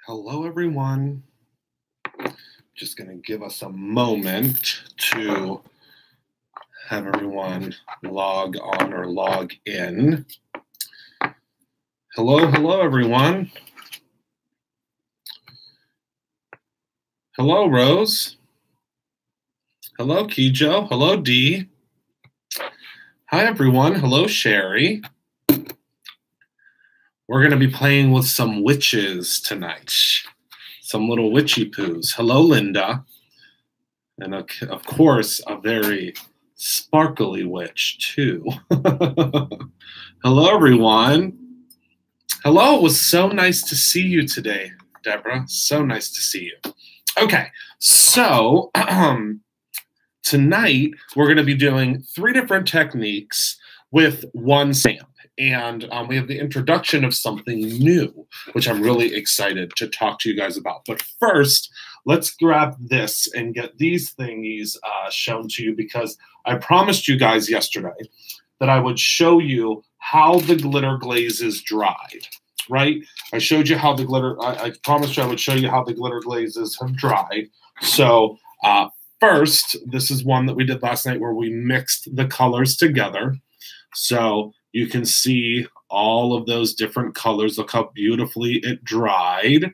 Hello, everyone. Just going to give us a moment to have everyone log on or log in. Hello, everyone. Hello, Rose. Hello, Kijo. Hello, Dee. Hi, everyone. Hello, Sherry. We're going to be playing with some witches tonight. Some little witchy poos. Hello, Linda. And of course, a very sparkly witch, too. Hello, everyone. Hello, it was so nice to see you today, Deborah. So nice to see you. Okay, so tonight we're going to be doing 3 different techniques with one stamp. And we have the introduction of something new, which I'm really excited to talk to you guys about. But first, let's grab this and get these thingies shown to you, because I promised you guys yesterday that I would show you how the glitter glazes dried, right? I showed you how the glitter, I promised you I would show you how the glitter glazes have dried. So first, this is one that we did last night where we mixed the colors together. So you can see all of those different colors. Look how beautifully it dried.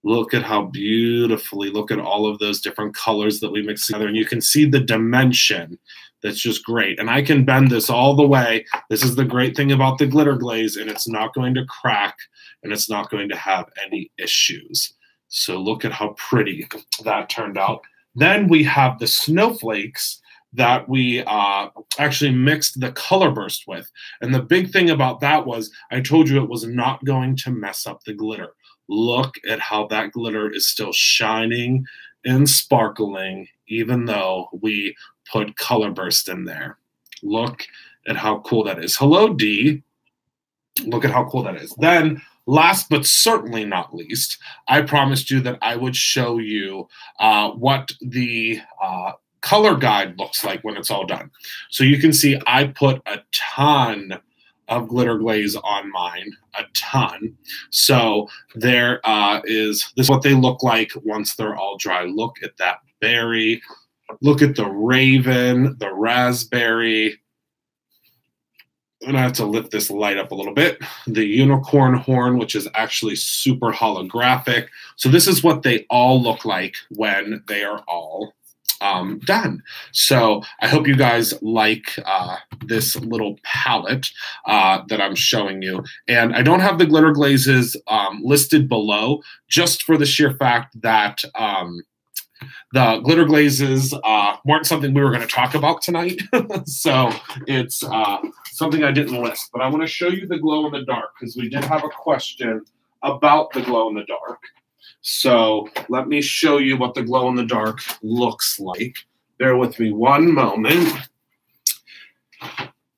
Look at how beautifully, look at all of those different colors that we mixed together. And you can see the dimension. That's just great. And I can bend this all the way. This is the great thing about the glitter glaze, and it's not going to crack, and it's not going to have any issues. So look at how pretty that turned out. Then we have the snowflakes that we actually mixed the color burst with. And the big thing about that was I told you it was not going to mess up the glitter. Look at how that glitter is still shining and sparkling, even though we put color burst in there. Look at how cool that is. Hello, Dee. Look at how cool that is. Then, last but certainly not least, I promised you that I would show you what the color guide looks like when it's all done. So you can see I put a ton of glitter glaze on mine, a ton. So there this is what they look like once they're all dry. Look at that berry. Look at the raven, the raspberry. And I have to lift this light up a little bit. The unicorn horn, which is actually super holographic. So this is what they all look like when they are all done. So I hope you guys like this little palette that I'm showing you. And I don't have the glitter glazes listed below, just for the sheer fact that the glitter glazes weren't something we were going to talk about tonight. So it's something I didn't list. But I want to show you the glow in the dark, because we did have a question about the glow in the dark. So let me show you what the glow in the dark looks like. Bear with me one moment.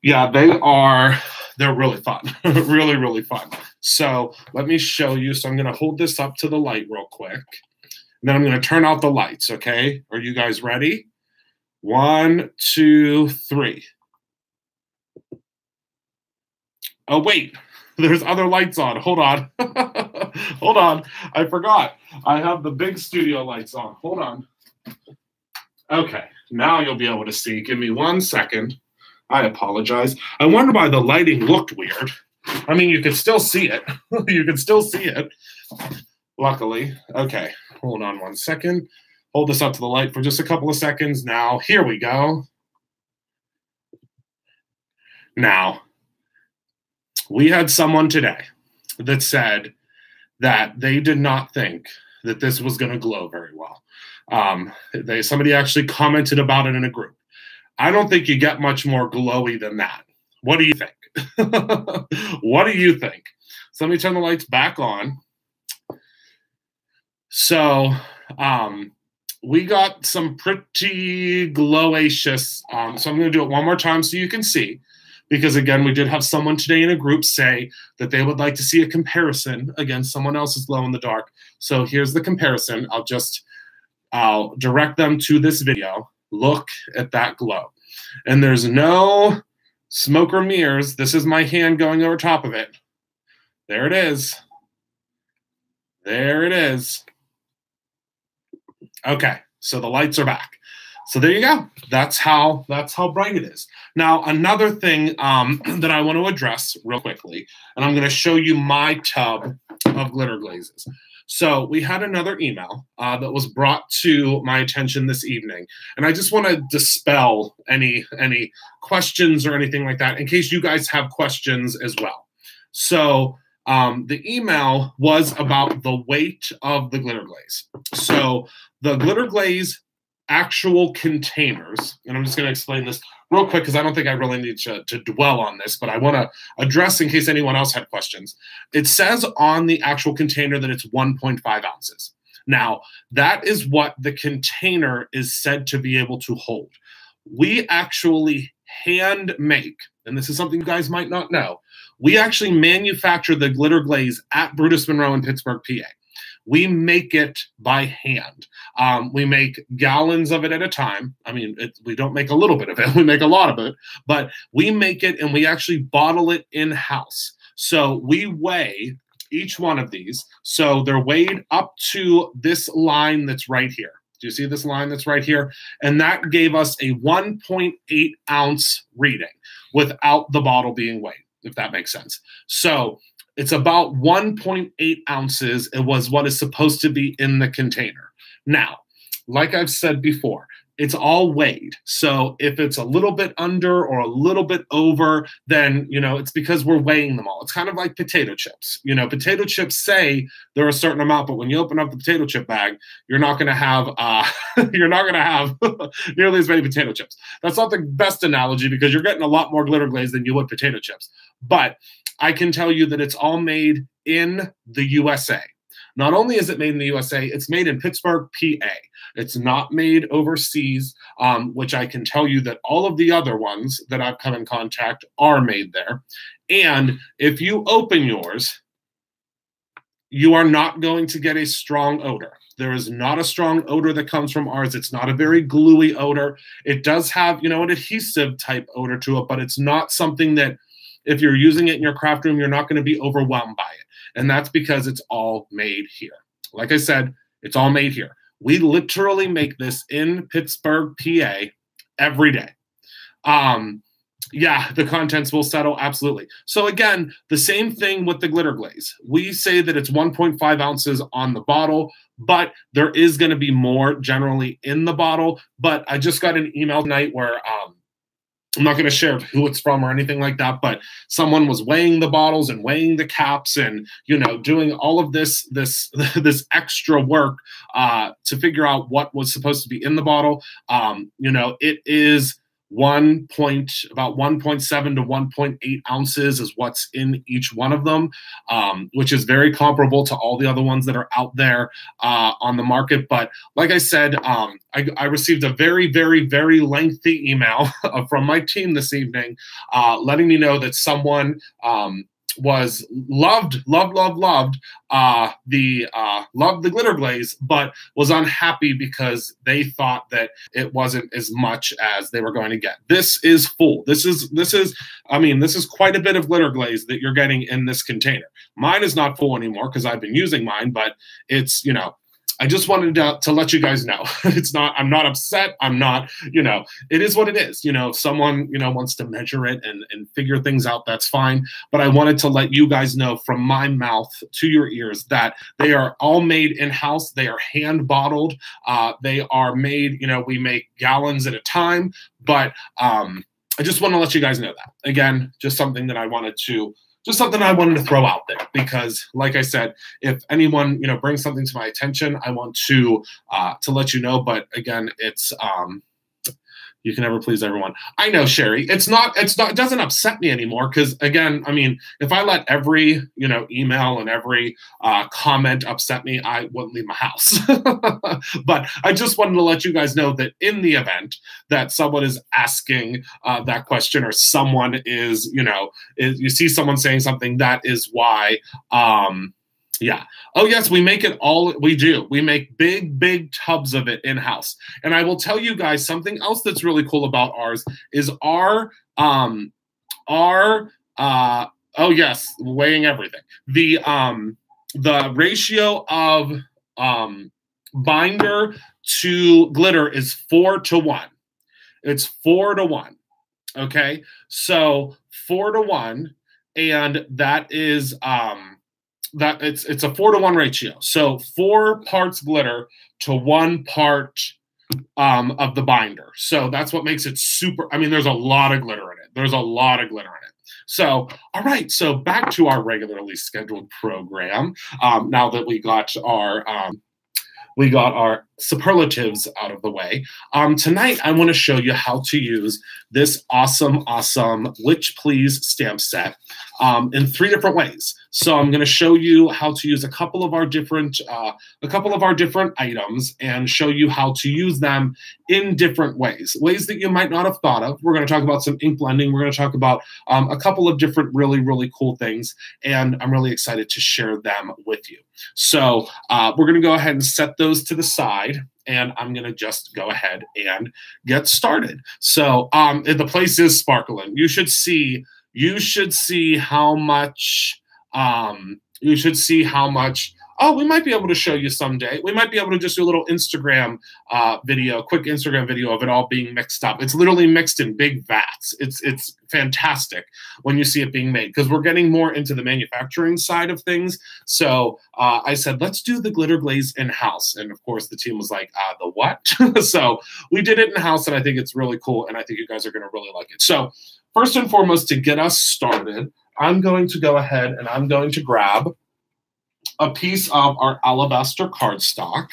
Yeah, they're really fun. Really, really fun. So let me show you. So I'm going to hold this up to the light real quick. And then I'm going to turn out the lights, okay? Are you guys ready? 1, 2, 3. Oh, wait. There's other lights on. Hold on. Hold on. I forgot. I have the big studio lights on. Hold on. Okay. Now you'll be able to see. Give me 1 second. I apologize. I wonder why the lighting looked weird. I mean, you can still see it. You can still see it. Luckily. Okay. Hold on 1 second. Hold this up to the light for just a couple of seconds. Now, here we go. Now, we had someone today that said that they did not think that this was going to glow very well. Somebody actually commented about it in a group. I don't think you get much more glowy than that. What do you think? What do you think? So let me turn the lights back on. So we got some pretty glowacious. So I'm going to do it one more time so you can see. Because, again, we did have someone today in a group say that they would like to see a comparison against someone else's glow in the dark. So here's the comparison. I'll direct them to this video. Look at that glow. And there's no smoke or mirrors. This is my hand going over top of it. There it is. There it is. Okay, so the lights are back. So there you go. That's how bright it is. Now, another thing that I want to address real quickly, and I'm going to show you my tub of glitter glazes. So we had another email that was brought to my attention this evening, and I just want to dispel any questions or anything like that in case you guys have questions as well. So the email was about the weight of the glitter glaze. So the glitter glaze actual containers, and I'm just going to explain this real quick because I don't think I really need to dwell on this, but I want to address in case anyone else had questions. It says on the actual container that it's 1.5 ounces. Now, that is what the container is said to be able to hold. We actually hand make, and this is something you guys might not know, we actually manufacture the glitter glaze at Brutus Monroe in Pittsburgh, PA. We make it by hand. We make gallons of it at a time. I mean, we don't make a little bit of it. We make a lot of it. But we make it and we actually bottle it in-house. So we weigh each one of these. So they're weighed up to this line that's right here. Do you see this line that's right here? And that gave us a 1.8 ounce reading without the bottle being weighed, if that makes sense. So it's about 1.8 ounces. It was what is supposed to be in the container. Now, like I've said before, it's all weighed. So if it's a little bit under or a little bit over, then, you know, it's because we're weighing them all. It's kind of like potato chips. You know, potato chips say they're a certain amount, but when you open up the potato chip bag, you're not going to have nearly as many potato chips. That's not the best analogy because you're getting a lot more glitter glaze than you would potato chips. But I can tell you that it's all made in the USA. Not only is it made in the USA, it's made in Pittsburgh, PA. It's not made overseas, which I can tell you that all of the other ones that I've come in contact are made there. And if you open yours, you are not going to get a strong odor. There is not a strong odor that comes from ours. It's not a very gluey odor. It does have, you know, an adhesive type odor to it, but it's not something that if you're using it in your craft room, you're not going to be overwhelmed by it. And that's because it's all made here. Like I said, it's all made here. We literally make this in Pittsburgh, PA every day. Yeah, the contents will settle, absolutely. So again, the same thing with the glitter glaze. We say that it's 1.5 ounces on the bottle, but there is going to be more generally in the bottle. But I just got an email tonight where I'm not going to share who it's from or anything like that, but someone was weighing the bottles and weighing the caps and, you know, doing all of this extra work to figure out what was supposed to be in the bottle. You know, it is about 1.7 to 1.8 ounces is what's in each one of them, which is very comparable to all the other ones that are out there on the market. But like I said, I received a very, very, very lengthy email from my team this evening letting me know that someone was loved the glitter glaze, but was unhappy because they thought that it wasn't as much as they were going to get. This is full. This is quite a bit of glitter glaze that you're getting in this container. Mine is not full anymore because I've been using mine, but it's, you know, I just wanted to let you guys know. I'm not upset. I'm not, you know, it is what it is. You know, if someone, you know, wants to measure it and figure things out, that's fine. But I wanted to let you guys know from my mouth to your ears that they are all made in-house. They are hand bottled. They are made, you know, we make gallons at a time. But I just want to let you guys know that. Again, just something that I wanted to throw out there because, like I said, if anyone, you know, brings something to my attention, I want to let you know. But again, it's you can never please everyone. I know, Sherry. It doesn't upset me anymore because, again, I mean, if I let every, you know, email and every comment upset me, I wouldn't leave my house. But I just wanted to let you guys know that in the event that someone is asking that question or someone is, you know, you see someone saying something, that is why. Yeah. Oh, yes, we make it all. We do. We make big, big tubs of it in-house. And I will tell you guys something else that's really cool about ours is our oh, yes, weighing everything. the ratio of binder to glitter is 4 to 1. It's 4 to 1. Okay, so 4 to 1, and that is that it's a 4 to 1 ratio. So 4 parts glitter to 1 part of the binder. So that's what makes it super. I mean, there's a lot of glitter in it. There's a lot of glitter in it. So, all right. So back to our regularly scheduled program. Now that we got our superlatives out of the way. Tonight, I want to show you how to use this awesome Witch Please stamp set in 3 different ways. So I'm going to show you how to use a couple of our different items and show you how to use them in different ways that you might not have thought of. We're going to talk about some ink blending. We're going to talk about a couple of different really cool things, and I'm really excited to share them with you. So we're going to go ahead and set those to the side, and I'm going to just go ahead and get started. So the place is sparkling. You should see how much. Oh, we might be able to show you someday. We might be able to just do a little Instagram video, quick Instagram video of it all being mixed up. It's literally mixed in big vats. It's fantastic when you see it being made, because we're getting more into the manufacturing side of things. So I said, let's do the glitter glaze in-house. And of course, the team was like, the what? So we did it in-house, and I think it's really cool, and I think you guys are going to really like it. So first and foremost, to get us started, I'm going to go ahead and I'm going to grab a piece of our alabaster cardstock.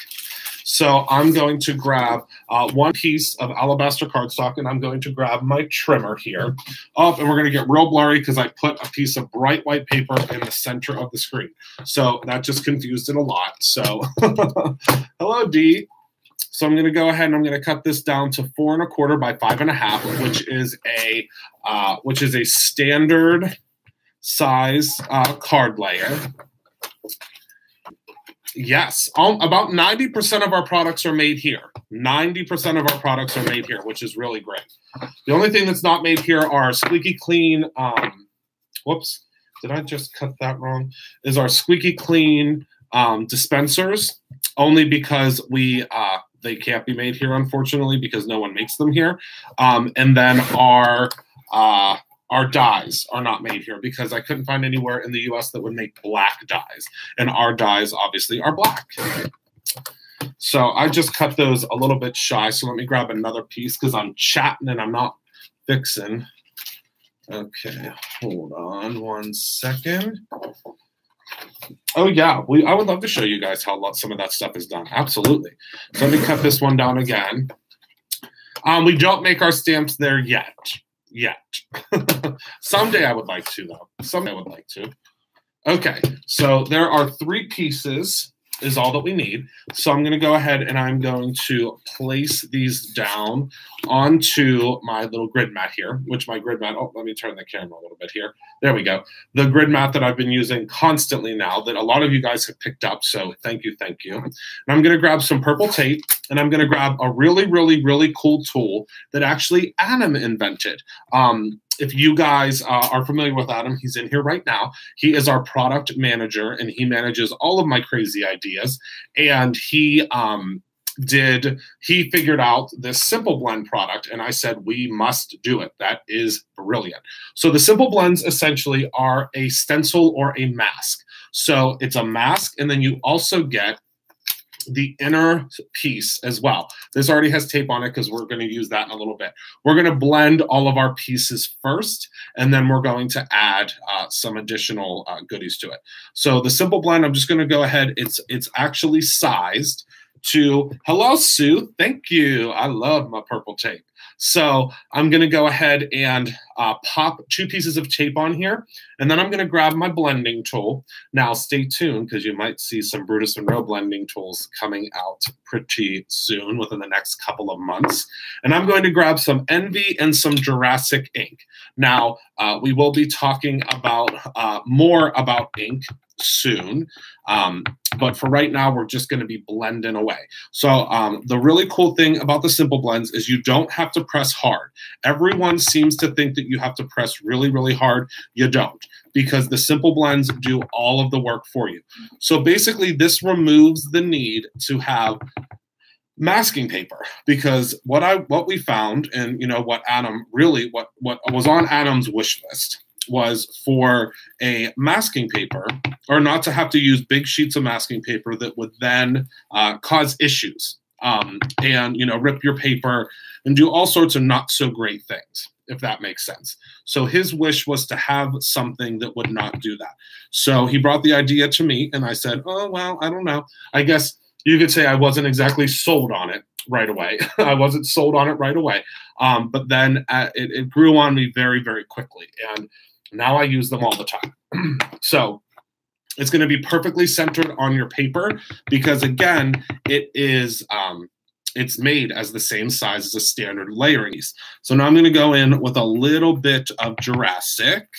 So I'm going to grab 1 piece of alabaster cardstock, and I'm going to grab my trimmer here. Oh, and we're going to get real blurry because I put a piece of bright white paper in the center of the screen. So that just confused it a lot. So hello, Dee. So I'm going to go ahead and I'm going to cut this down to 4 1/4 by 5 1/2, which is a standard size card layer. Yes, about 90% of our products are made here. 90% of our products are made here, which is really great. The only thing that's not made here are squeaky clean. Whoops, did I just cut that wrong? Is our squeaky clean dispensers, only because they can't be made here, unfortunately, because no one makes them here. And then our dyes are not made here because I couldn't find anywhere in the US that would make black dyes. And our dyes obviously are black. So I just cut those a little bit shy. So let me grab another piece because I'm chatting and I'm not fixing. Okay, hold on 1 second. Oh yeah, I would love to show you guys how some of that stuff is done. Absolutely. So let me cut this one down again. We don't make our stamps there yet. Someday I would like to, though. Someday I would like to. Okay, so there are 3 pieces is all that we need. So I'm going to go ahead and I'm going to place these down onto my little grid mat here, which my grid mat, oh, let me turn the camera a little bit here. There we go. The grid mat that I've been using constantly now that a lot of you guys have picked up. So thank you. And I'm going to grab some purple tape, and I'm going to grab a really cool tool that actually Adam invented. If you guys are familiar with Adam, he's in here right now. He is our product manager, and he manages all of my crazy ideas. And he figured out this Simple Blend product, and I said, we must do it. That is brilliant. So the Simple Blends essentially are a stencil or a mask. So it's a mask, and then you also get the inner piece as well. This already has tape on it because we're going to use that in a little bit. We're going to blend all of our pieces first, and then we're going to add some additional goodies to it. So the Simple Blend, I'm just going to go ahead. It's actually sized to, hello, Sue. Thank you. I love my purple tape. So I'm going to go ahead and pop 2 pieces of tape on here, and then I'm going to grab my blending tool. Now stay tuned because you might see some Brutus Monroe blending tools coming out pretty soon within the next couple of months. And I'm going to grab some Envy and some Jurassic ink. Now we will be talking about more about ink soon. But for right now, we're just going to be blending away. So the really cool thing about the Simple Blends is you don't have to press hard. Everyone seems to think that you have to press really, really hard. You don't, because the Simple Blends do all of the work for you. So basically, this removes the need to have masking paper, because what we found, and what was on Adam's wish list was for a masking paper, or not to have to use big sheets of masking paper that would then cause issues and rip your paper and do all sorts of not so great things, if that makes sense. So his wish was to have something that would not do that. So he brought the idea to me, and I said, oh, well, I don't know. I guess you could say I wasn't exactly sold on it right away. I wasn't sold on it right away. But then it grew on me very, very quickly. And now I use them all the time. So it's going to be perfectly centered on your paper because, again, it's made as the same size as a standard layering piece. So now I'm going to go in with a little bit of Jurassic.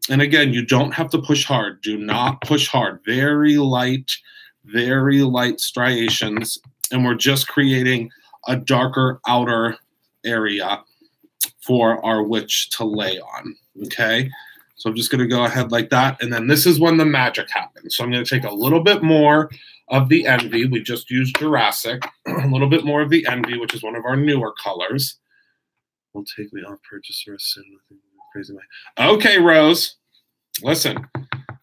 And again, you don't have to push hard. Do not push hard. Very light striations. And we're just creating a darker outer area for our witch to lay on, okay? So I'm just going to go ahead like that, and then this is when the magic happens. So I'm going to take a little bit more of the Envy. We just used Jurassic. A little bit more of the Envy, which is one of our newer colors. Will take me off purchaser. Crazy. Okay, Rose, listen.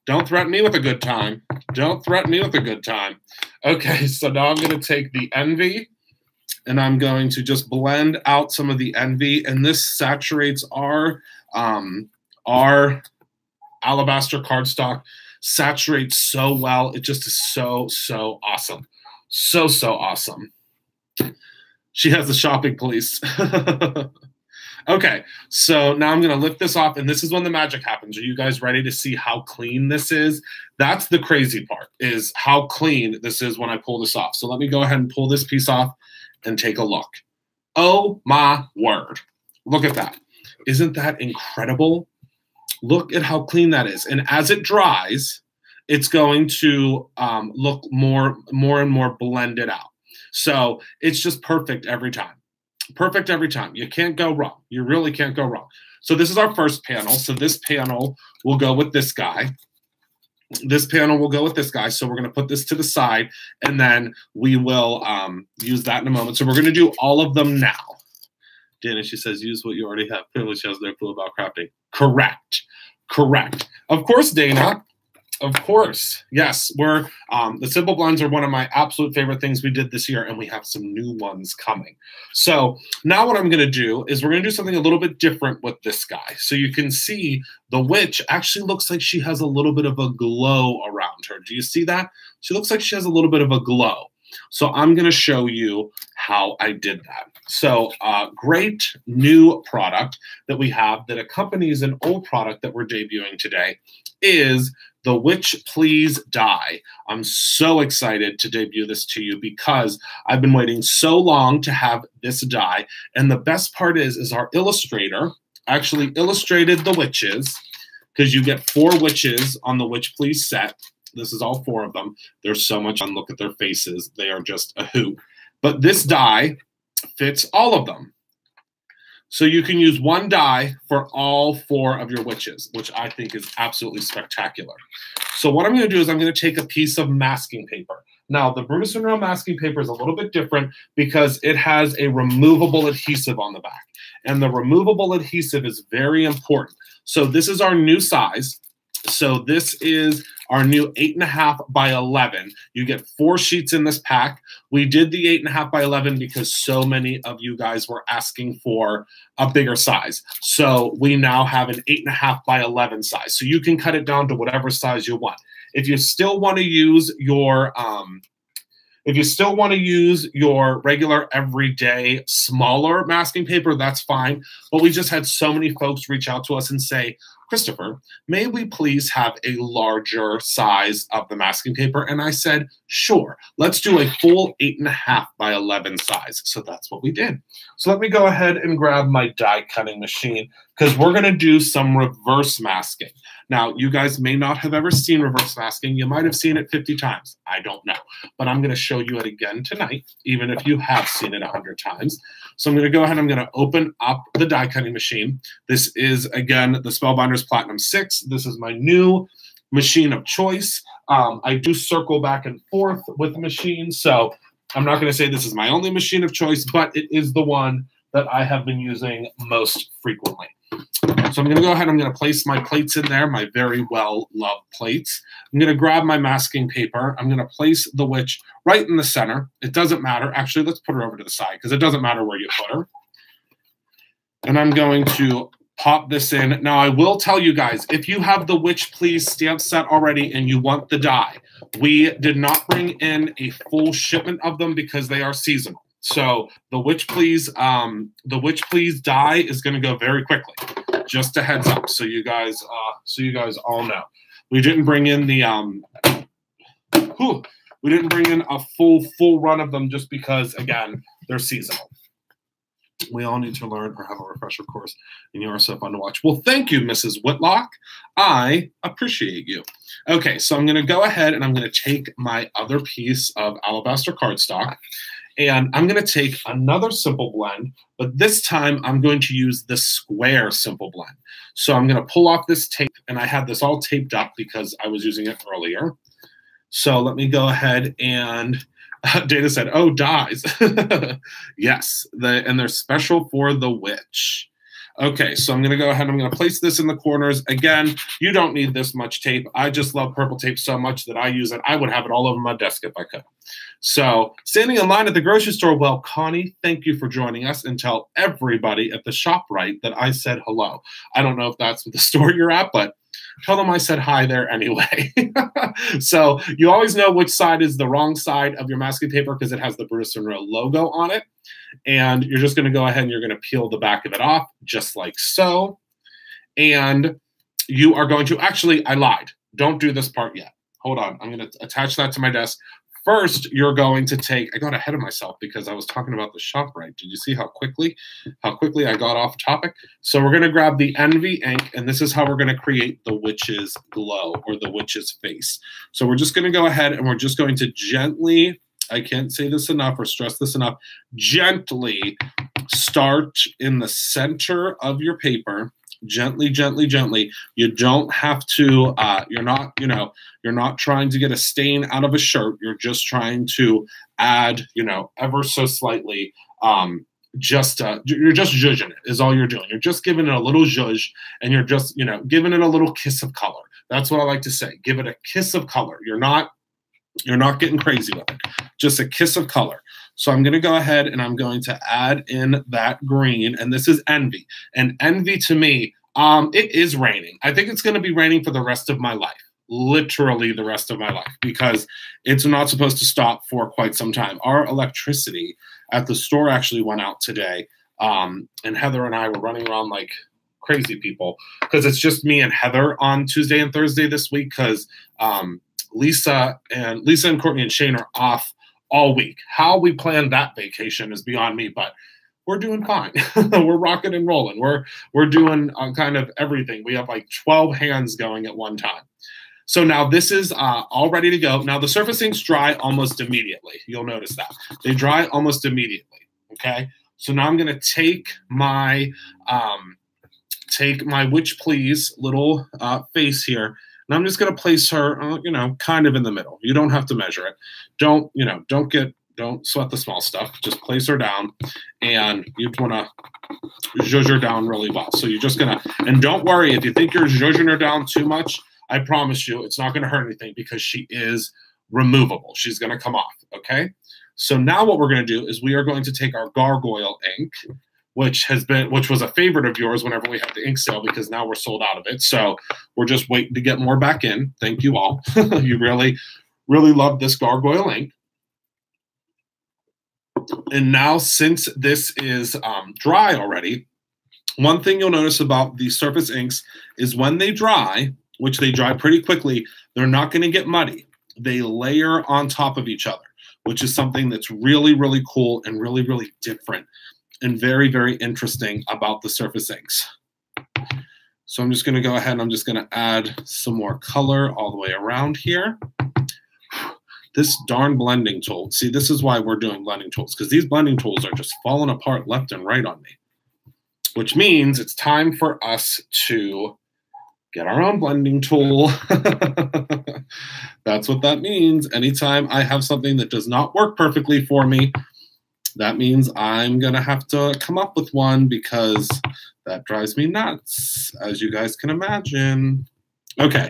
Don't threaten me with a good time. Don't threaten me with a good time. Okay, so now I'm going to take the Envy, and I'm going to just blend out some of the Envy, and this saturates our alabaster cardstock. Saturates so well. It just is so awesome. So awesome. She has the shopping police. Okay, so now I'm going to lift this off, and this is when the magic happens. Are you guys ready to see how clean this is? That's the crazy part, is how clean this is when I pull this off. So let me go ahead and pull this piece off and take a look. Oh my word. Look at that. Isn't that incredible? Look at how clean that is. And as it dries, it's going to look more and more blended out. So it's just perfect every time. Perfect every time. You can't go wrong. You really can't go wrong. So this is our first panel. So this panel will go with this guy. This panel will go with this guy. So we're going to put this to the side, and then we will use that in a moment. So we're going to do all of them now. Dana, she says, use what you already have. Privilege has no clue about crafting. Correct. Correct. Of course, Dana. Of course. Yes, we're the Simple Blends are one of my absolute favorite things we did this year, and we have some new ones coming. So now what I'm going to do is we're going to do something a little bit different with this guy. So you can see the witch actually looks like she has a little bit of a glow around her. Do you see that? She looks like she has a little bit of a glow. So I'm going to show you how I did that. So great new product that we have that accompanies an old product that we're debuting today is the Witch Please Die. I'm so excited to debut this to you because I've been waiting so long to have this die. And the best part is our illustrator actually illustrated the witches, because you get 4 witches on the Witch Please set. This is all 4 of them. There's so much fun. Look at their faces. They are just a hoot. But this die fits all of them. So you can use one die for all 4 of your witches, which I think is absolutely spectacular. So what I'm going to do is I'm going to take a piece of masking paper. Now, the Brutus Monroe masking paper is a little bit different because it has a removable adhesive on the back. And the removable adhesive is very important. So this is our new size. So this is our new 8.5 by 11. You get 4 sheets in this pack. We did the 8.5 by 11 because so many of you guys were asking for a bigger size. So we now have an 8.5 by 11 size. So you can cut it down to whatever size you want. If you still want to use your regular everyday smaller masking paper, that's fine. But we just had so many folks reach out to us and say, Christopher, may we please have a larger size of the masking paper? And I said, sure, let's do a full 8.5 by 11 size. So that's what we did. So let me go ahead and grab my die cutting machine because we're going to do some reverse masking. Now, you guys may not have ever seen reverse masking. You might have seen it 50 times. I don't know. But I'm going to show you it again tonight, even if you have seen it 100 times. So I'm going to go ahead and I'm going to open up the die cutting machine. This is, again, the Spellbinders Platinum 6. This is my new machine of choice. I do circle back and forth with the machine, so I'm not going to say this is my only machine of choice, but it is the one that I have been using most frequently. So I'm going to go ahead, I'm going to place my plates in there, my very well-loved plates. I'm going to grab my masking paper. I'm going to place the witch right in the center. It doesn't matter. Actually, let's put her over to the side because it doesn't matter where you put her. And I'm going to pop this in. Now, I will tell you guys, if you have the Witch Please stamp set already and you want the die, we did not bring in a full shipment of them because they are seasonal. So the Witch Please die is going to go very quickly. Just a heads up, so you guys all know. We didn't bring in the we didn't bring in a full run of them just because, again, they're seasonal. We all need to learn or have a refresher course, and you are so fun to watch. Well, thank you, Mrs. Whitlock. I appreciate you. Okay, so I'm going to go ahead and I'm going to take my other piece of alabaster cardstock, and I'm going to take another simple blend, but this time I'm going to use the square simple blend. So I'm going to pull off this tape, and I had this all taped up because I was using it earlier. So let me go ahead and Dana said, oh, dies. Yes, and they're special for the witch. Okay, so I'm going to go ahead and I'm going to place this in the corners. Again, you don't need this much tape. I just love purple tape so much that I use it. I would have it all over my desk if I could. So standing in line at the grocery store, well, Connie, thank you for joining us, and tell everybody at the ShopRite that I said hello. I don't know if that's the store you're at, but tell them I said hi there anyway. So you always know which side is the wrong side of your masking paper because it has the Brutus Monroe logo on it. And you're just going to go ahead and you're going to peel the back of it off just like so. And you are going to, actually, I lied. Don't do this part yet. Hold on. I'm going to attach that to my desk. First, you're going to take, I got ahead of myself because I was talking about the ShopRite. Did you see how quickly I got off topic? So we're going to grab the Envy ink, and this is how we're going to create the witch's glow or the witch's face. So we're just going to go ahead and we're just going to gently, I can't say this enough or stress this enough, gently start in the center of your paper. Gently, gently, gently. You don't have to, you're not trying to get a stain out of a shirt. You're just trying to add, ever so slightly, you're just zhuzhing it is all you're doing. You're just giving it a little zhuzh, and you're just, giving it a little kiss of color. That's what I like to say. Give it a kiss of color. You're not getting crazy with it. Just a kiss of color. So I'm going to go ahead and I'm going to add in that green, and this is Envy. And Envy to me, it is raining. I think it's going to be raining for the rest of my life, literally the rest of my life, because it's not supposed to stop for quite some time. Our electricity at the store actually went out today, and Heather and I were running around like crazy people because it's just me and Heather on Tuesday and Thursday this week because Lisa and Courtney and Shane are off all week. How we planned that vacation is beyond me, but we're doing fine. We're rocking and rolling. We're doing kind of everything. We have like 12 hands going at one time. So now this is all ready to go. Now the surface inks dry almost immediately. You'll notice that. They dry almost immediately, okay? So now I'm going to take my Witch Please little face here, and I'm just going to place her, kind of in the middle. You don't have to measure it. Don't sweat the small stuff. Just place her down, and you want to zhuzh her down really well. So you're just going to, and don't worry if you think you're zhuzhing her down too much. I promise you it's not going to hurt anything because she is removable. She's going to come off, okay? So now what we're going to do is we are going to take our Gargoyle ink, which was a favorite of yours whenever we had the ink sale because now we're sold out of it. So we're just waiting to get more back in. Thank you all. You really, really love this Gargoyle ink. And now since this is dry already, One thing you'll notice about the surface inks is when they dry, which they dry pretty quickly, they're not going to get muddy. They layer on top of each other, which is something that's really, really cool and really, really different and very, very interesting about the surface inks. So I'm just going to go ahead and I'm just going to add some more color all the way around here. This darn blending tool. See, this is why we're doing blending tools, because these blending tools are just falling apart left and right on me, which means it's time for us to get our own blending tool. That's what that means. Anytime I have something that does not work perfectly for me, that means I'm going to have to come up with one, because that drives me nuts, as you guys can imagine. Okay.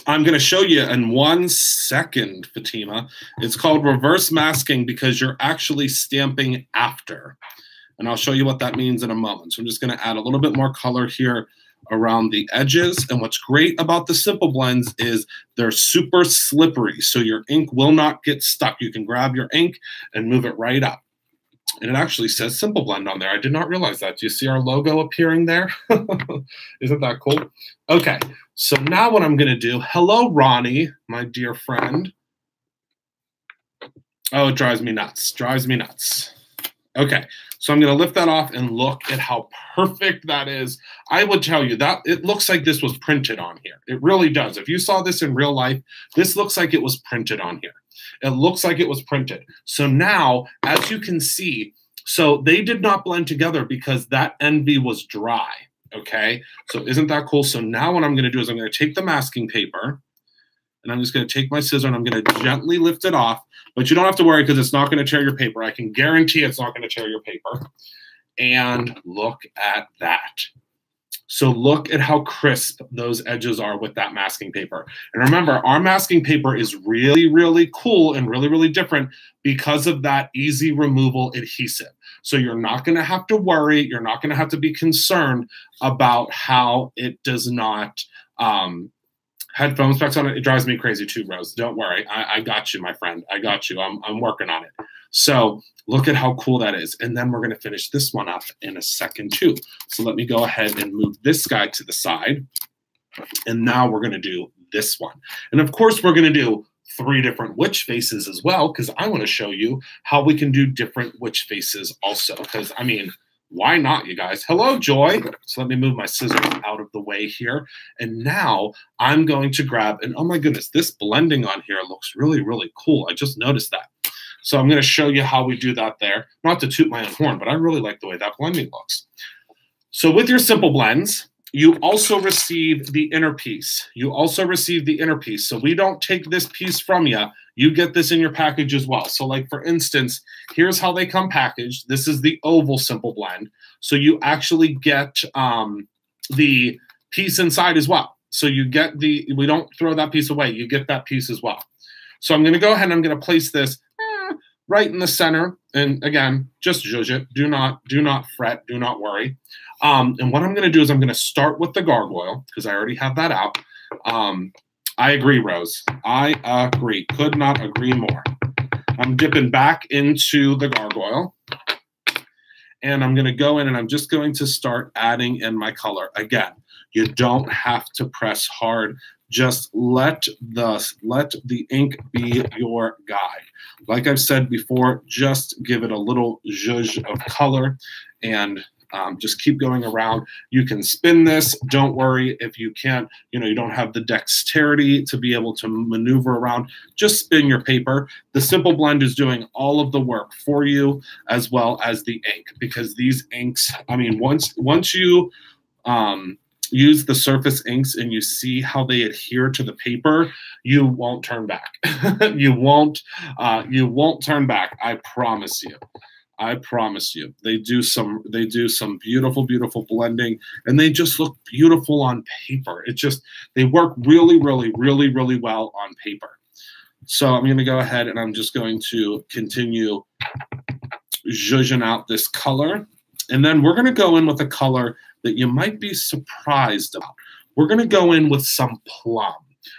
I'm going to show you in 1 second, Fatima. It's called reverse masking because you're actually stamping after. And I'll show you what that means in a moment. So I'm just going to add a little bit more color here around the edges. And what's great about the Simple Blends is they're super slippery, so your ink will not get stuck. You can grab your ink and move it right up. And it actually says Simple Blend on there. I did not realize that. Do you see our logo appearing there? Isn't that cool? Okay, so now what I'm going to do, hello, Ronnie, my dear friend. Oh, it drives me nuts. Drives me nuts. Okay, so I'm going to lift that off and look at how perfect that is. I would tell you that it looks like this was printed on here. It really does. If you saw this in real life, this looks like it was printed on here. It looks like it was printed. So now, as you can see, so they did not blend together because that envy was dry, okay? So isn't that cool? So now what I'm going to do is I'm going to take the masking paper, and I'm just going to take my scissor and I'm going to gently lift it off. But you don't have to worry because it's not going to tear your paper. I can guarantee it's not going to tear your paper. And look at that. So look at how crisp those edges are with that masking paper. And remember, our masking paper is really, really cool and really, really different because of that easy removal adhesive. So you're not going to have to worry. You're not going to have to be concerned about how it does not had foam specks on it. It drives me crazy too, Rose. Don't worry. I got you, my friend. I got you. I'm working on it. So look at how cool that is. And then we're going to finish this one up in a second too. So let me go ahead and move this guy to the side. And now we're going to do this one. And of course, we're going to do 3 different witch faces as well, because I want to show you how we can do different witch faces also. Because, I mean, why not, you guys? Hello, Joy. So let me move my scissors out of the way here. And now I'm going to grab, and oh my goodness, this blending on here looks really, really cool. I just noticed that. So I'm going to show you how we do that there. Not to toot my own horn, but I really like the way that blending looks. So with your Simple Blends, you also receive the inner piece. You also receive the inner piece. So we don't take this piece from you. You get this in your package as well. So like, for instance, here's how they come packaged. This is the oval Simple Blend. So you actually get the piece inside as well. So you get we don't throw that piece away. You get that piece as well. So I'm going to go ahead and I'm going to place this right in the center. And again, just zhuzh it. Do not fret. Do not worry. And what I'm going to do is I'm going to start with the gargoyle because I already have that out. I agree, Rose. I agree. Could not agree more. I'm dipping back into the gargoyle. And I'm going to go in and I'm just going to start adding in my color. Again, you don't have to press hard. Just let the ink be your guide. Like I've said before, just give it a little zhuzh of color and just keep going around. You can spin this. Don't worry if you can't, you don't have the dexterity to be able to maneuver around. Just spin your paper. The Simple Blend is doing all of the work for you as well as the ink, because these inks, I mean, once you use the surface inks and you see how they adhere to the paper, you won't turn back. you won't turn back. I promise you. I promise you. They do some beautiful, beautiful blending, and they just look beautiful on paper. They work really, really, really, really well on paper. So I'm going to go ahead and I'm just going to continue zhuzhing out this color. And then we're going to go in with a color that you might be surprised about. We're going to go in with some plum.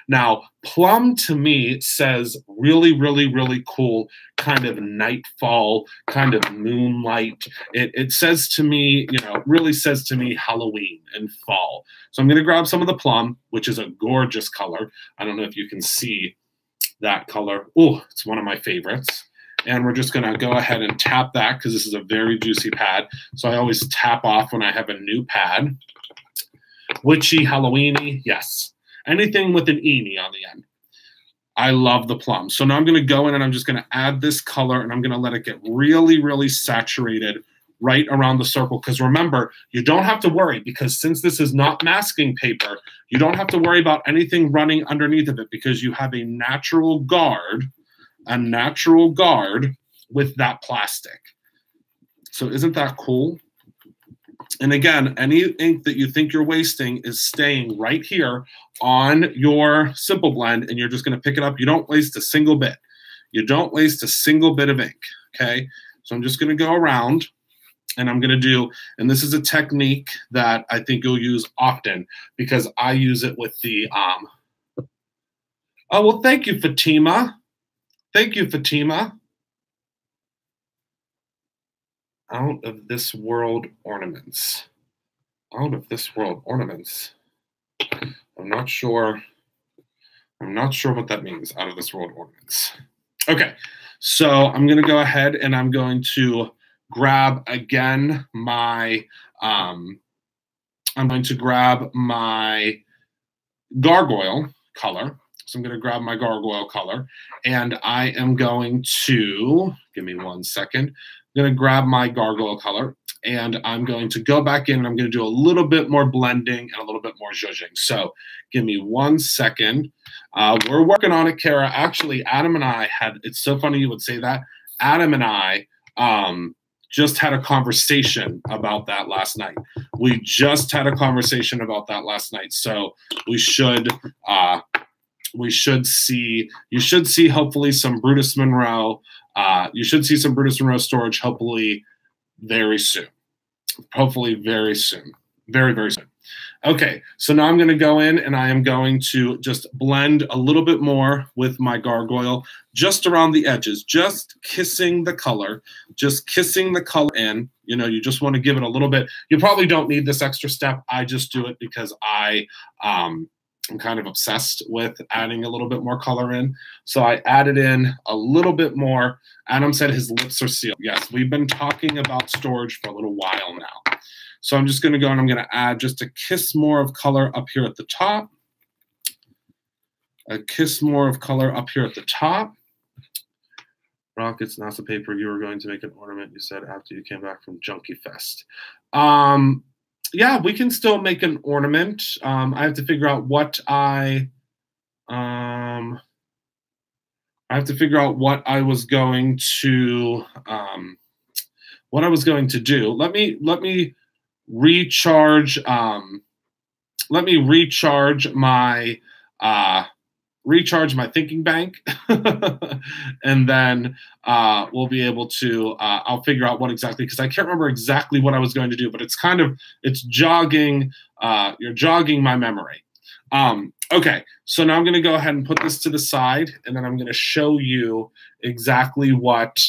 Now, plum to me says really, really, really cool kind of nightfall, kind of moonlight. It says to me, you know, really says to me Halloween and fall. So I'm going to grab some of the plum, which is a gorgeous color. I don't know if you can see that color. Oh, it's one of my favorites. And we're just going to go ahead and tap that because this is a very juicy pad. So I always tap off when I have a new pad. Witchy, Halloweeny, yes. Anything with an eeny on the end. I love the plum. So now I'm going to go in and I'm just going to add this color and I'm going to let it get really, really saturated right around the circle. Because remember, you don't have to worry because since this is not masking paper, you don't have to worry about anything running underneath of it because you have a natural guard with that plastic. So isn't that cool? And again, any ink that you think you're wasting is staying right here on your Simple Blend, and you're just going to pick it up. You don't waste a single bit. You don't waste a single bit of ink, okay? So I'm just going to go around, and I'm going to do, and this is a technique that I think you'll use often because I use it with the, oh, well, thank you, Fatima. Thank you, Fatima. Out of this world ornaments. Out of this world ornaments. I'm not sure what that means, out of this world ornaments. Okay, so I'm going to go ahead and I'm going to grab again my, I'm going to grab my gargoyle color. So I'm going to grab my gargoyle color and I am going to, give me 1 second. I'm going to grab my gargoyle color and I'm going to go back in and I'm going to do a little bit more blending and a little bit more zhuzhing. So give me 1 second. We're working on it, Kara. Actually, Adam and I had, it's so funny you would say that. Adam and I just had a conversation about that last night. We just had a conversation about that last night. So we should see, you should see hopefully some Brutus Monroe. You should see some Brutus Monroe storage hopefully very soon. Hopefully very soon. Very, very soon. Okay, so now I'm going to go in and I am going to just blend a little bit more with my gargoyle just around the edges, just kissing the color in. You know, you just want to give it a little bit. You probably don't need this extra step. I just do it because I'm kind of obsessed with adding a little bit more color in. So I added in a little bit more. Adam said his lips are sealed. Yes, we've been talking about storage for a little while now. So I'm just going to go and I'm going to add just a kiss more of color up here at the top. A kiss more of color up here at the top. Rockets, NASA paper, you were going to make an ornament, you said, after you came back from Junkie Fest. Yeah, we can still make an ornament. I have to figure out what I have to figure out what I was going to do. Let me recharge my thinking bank and then we'll be able to I'll figure out what exactly, because I can't remember exactly what I was going to do, but it's jogging you're jogging my memory. Okay, so now I'm going to go ahead and put this to the side and then I'm going to show you exactly what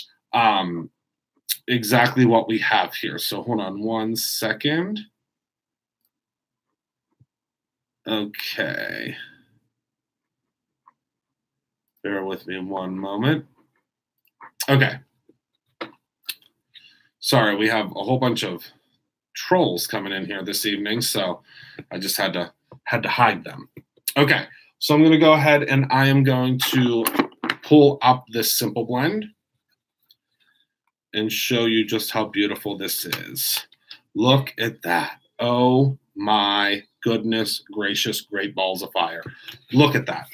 we have here. So hold on 1 second. Okay. Bear with me 1 moment. Okay. Sorry, we have a whole bunch of trolls coming in here this evening, so I just had to hide them. Okay, so I'm going to go ahead and I am going to pull up this Simple Blend and show you just how beautiful this is. Look at that. Oh my goodness gracious, great balls of fire. Look at that.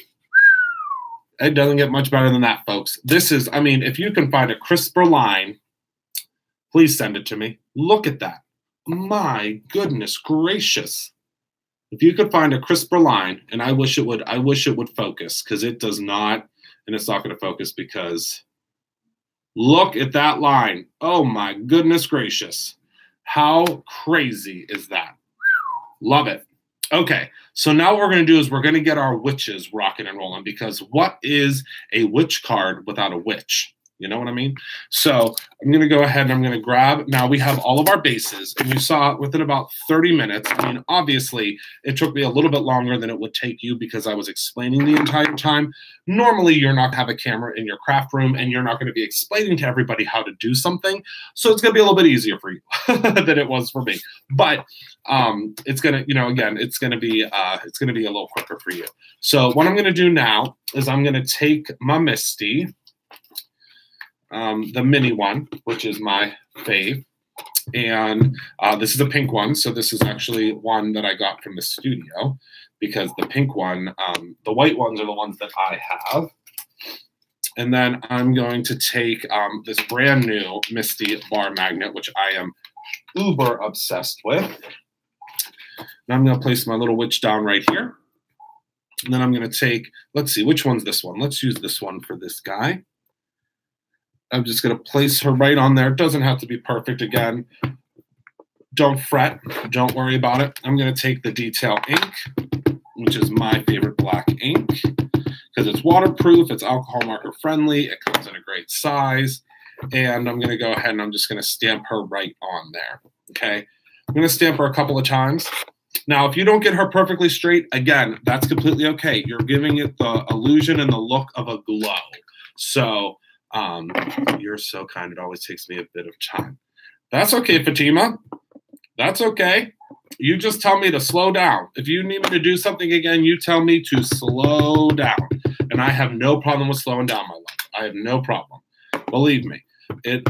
It doesn't get much better than that, folks. This is, I mean, if you can find a crisper line, please send it to me. Look at that. My goodness gracious. If you could find a crisper line, and I wish it would focus, because it does not, and it's not going to focus because look at that line. Oh my goodness gracious. How crazy is that? Love it. Okay, so now what we're going to do is we're going to get our witches rocking and rolling, because what is a witch card without a witch? You know what I mean? So I'm going to go ahead and I'm going to grab. Now we have all of our bases, and you saw within about 30 minutes. I mean, obviously, it took me a little bit longer than it would take you because I was explaining the entire time. Normally, you're not going to have a camera in your craft room, and you're not going to be explaining to everybody how to do something. So it's going to be a little bit easier for you than it was for me. But it's going to, you know, again, it's going to be a little quicker for you. So what I'm going to do now is I'm going to take my Misty, the mini one, which is my fave. And this is a pink one. So this is actually one that I got from the studio, because the pink one, the white ones are the ones that I have. And then I'm going to take this brand new Misty bar magnet, which I am uber obsessed with. Now I'm going to place my little witch down right here. And then I'm going to take, let's see, which one's this one? Let's use this one for this guy. I'm just going to place her right on there. It doesn't have to be perfect again. Don't fret. Don't worry about it. I'm going to take the Detail ink, which is my favorite black ink, because it's waterproof, it's alcohol marker friendly, it comes in a great size. And I'm going to go ahead and I'm just going to stamp her right on there. Okay. I'm going to stamp her a couple of times. Now, if you don't get her perfectly straight, again, that's completely okay. You're giving it the illusion and the look of a glow. So, you're so kind. It always takes me a bit of time. That's okay, Fatima. That's okay. You just tell me to slow down. If you need me to do something again, you tell me to slow down. And I have no problem with slowing down, my love. I have no problem. Believe me.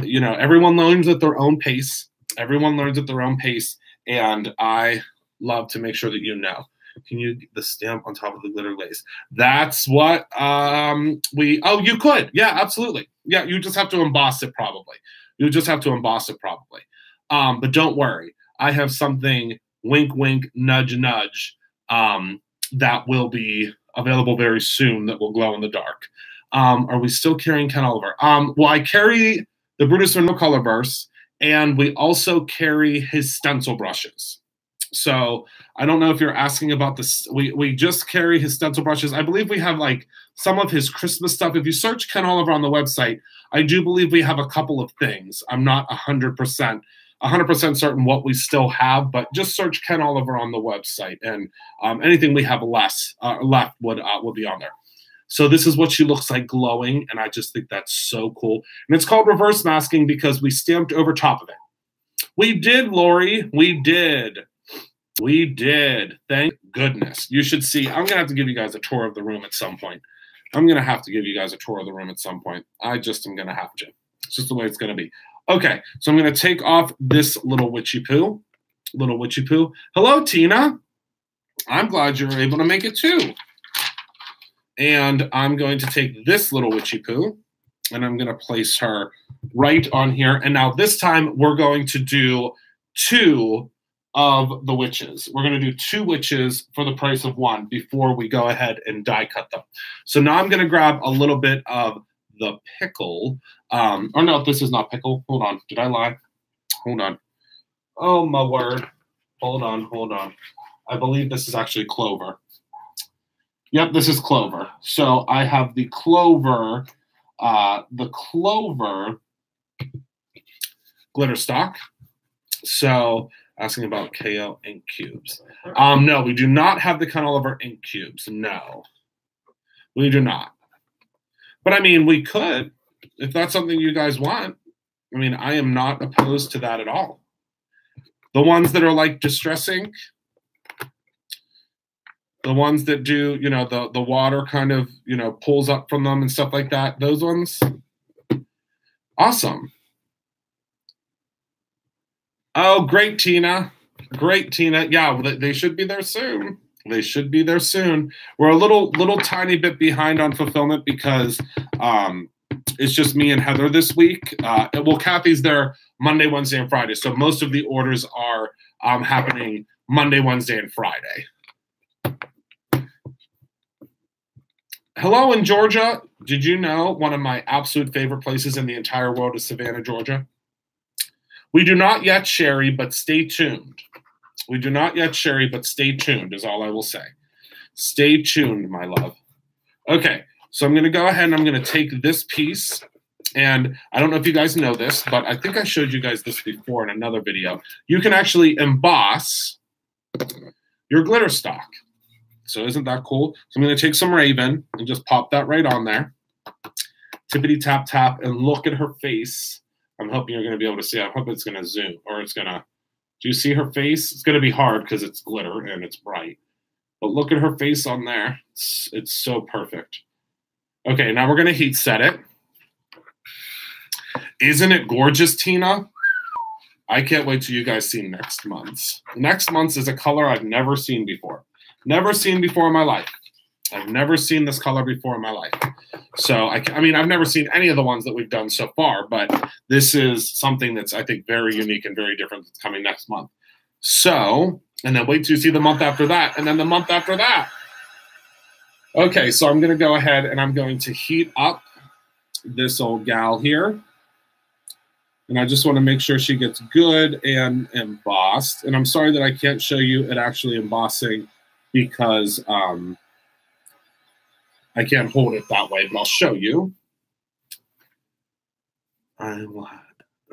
You know, everyone learns at their own pace. Everyone learns at their own pace. And I love to make sure that you know. Can you get the stamp on top of the glitter glaze? That's what you could. Yeah, absolutely. Yeah, you just have to emboss it probably. You just have to emboss it probably. But don't worry. I have something, wink, wink, nudge, nudge, that will be available very soon that will glow in the dark. Are we still carrying Ken Oliver? Well, I carry the Brutus Monroe Colorverse, and we also carry his stencil brushes. So I don't know if you're asking about this. We just carry his stencil brushes. I believe we have like some of his Christmas stuff. If you search Ken Oliver on the website, I do believe we have a couple of things. I'm not 100% certain what we still have, but just search Ken Oliver on the website, and anything we have left would be on there. So this is what she looks like glowing, and I just think that's so cool. And it's called reverse masking because we stamped over top of it. We did, Lori. We did. We did. Thank goodness. You should see. I'm going to have to give you guys a tour of the room at some point. I'm going to have to give you guys a tour of the room at some point. I just am going to have to. It's just the way it's going to be. Okay, so I'm going to take off this little witchy poo. Little witchy poo. Hello, Tina. I'm glad you were able to make it too. And I'm going to take this little witchy poo, and I'm going to place her right on here. And now this time we're going to do 2 of the witches. We're going to do 2 witches for the price of 1 before we go ahead and die cut them. So now I'm going to grab a little bit of the pickle. Oh no, this is not pickle. Hold on. Did I lie? Hold on. Oh my word. Hold on. Hold on. I believe this is actually clover. Yep, this is clover. So I have the clover glitter stock. So asking about KO ink cubes. No, we do not have the Ken Oliver ink cubes. No, we do not. But I mean, we could, if that's something you guys want. I mean, I am not opposed to that at all. The ones that are like distress ink, the ones that do, you know, the water kind of, you know, pulls up from them and stuff like that. Those ones, awesome. Oh, great, Tina. Great, Tina. Yeah, they should be there soon. They should be there soon. We're a little tiny bit behind on fulfillment because it's just me and Heather this week. Well, Kathy's there Monday, Wednesday, and Friday. So most of the orders are happening Monday, Wednesday, and Friday. Hello in Georgia. Did you know one of my absolute favorite places in the entire world is Savannah, Georgia? We do not yet, Sherry, but stay tuned. We do not yet, Sherry, but stay tuned is all I will say. Stay tuned, my love. Okay, so I'm going to go ahead and I'm going to take this piece. And I don't know if you guys know this, but I think I showed you guys this before in another video. You can actually emboss your glitter stock. So isn't that cool? So I'm going to take some Raven and just pop that right on there. Tippity tap tap and look at her face. I'm hoping you're going to be able to see. I hope it's going to zoom or it's going to. Do you see her face? It's going to be hard because it's glitter and it's bright. But look at her face on there. It's so perfect. Okay, now we're going to heat set it. Isn't it gorgeous, Tina? I can't wait till you guys see next month's. Next month's is a color I've never seen before. Never seen before in my life. I've never seen this color before in my life. So, I mean, I've never seen any of the ones that we've done so far, but this is something that's, I think, very unique and very different that's coming next month. So, and then wait till you see the month after that, and then the month after that. Okay, so I'm going to go ahead and I'm going to heat up this old gal here. And I just want to make sure she gets good and embossed. And I'm sorry that I can't show you it actually embossing because I can't hold it that way, but I'll show you. I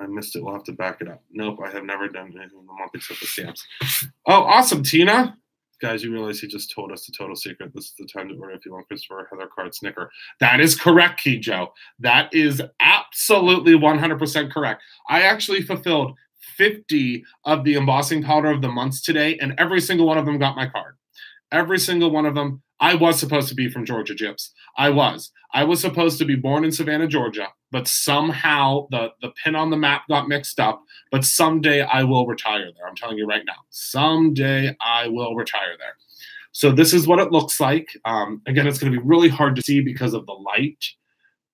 missed it. We'll have to back it up. Nope, I have never done anything in the month except the stamps. Oh, awesome, Tina. Guys, you realize he just told us the total secret. This is the time to order if you want Christopher Heather card Snicker. That is correct, Kijo. That is absolutely 100% correct. I actually fulfilled 50 of the embossing powder of the months today, and every single one of them got my card. Every single one of them. I was supposed to be from Georgia, Gyps. I was supposed to be born in Savannah, Georgia, but somehow the pin on the map got mixed up. But someday I will retire there. I'm telling you right now. Someday I will retire there. So this is what it looks like. Again, it's going to be really hard to see because of the light.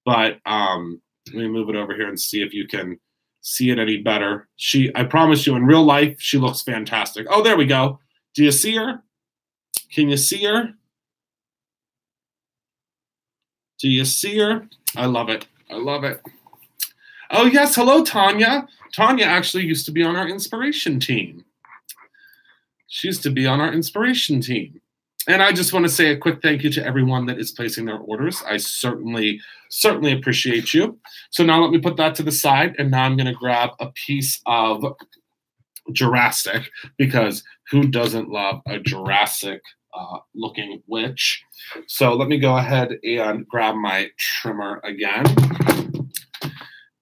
But let me move it over here and see if you can see it any better. I promise you, in real life, she looks fantastic. Oh, there we go. Do you see her? Can you see her? Do you see her? I love it. I love it. Oh, yes. Hello, Tanya. Tanya actually used to be on our inspiration team. She used to be on our inspiration team. And I just want to say a quick thank you to everyone that is placing their orders. I certainly appreciate you. So now let me put that to the side. And now I'm going to grab a piece of Jurassic, because who doesn't love a Jurassic looking witch? So let me go ahead and grab my trimmer again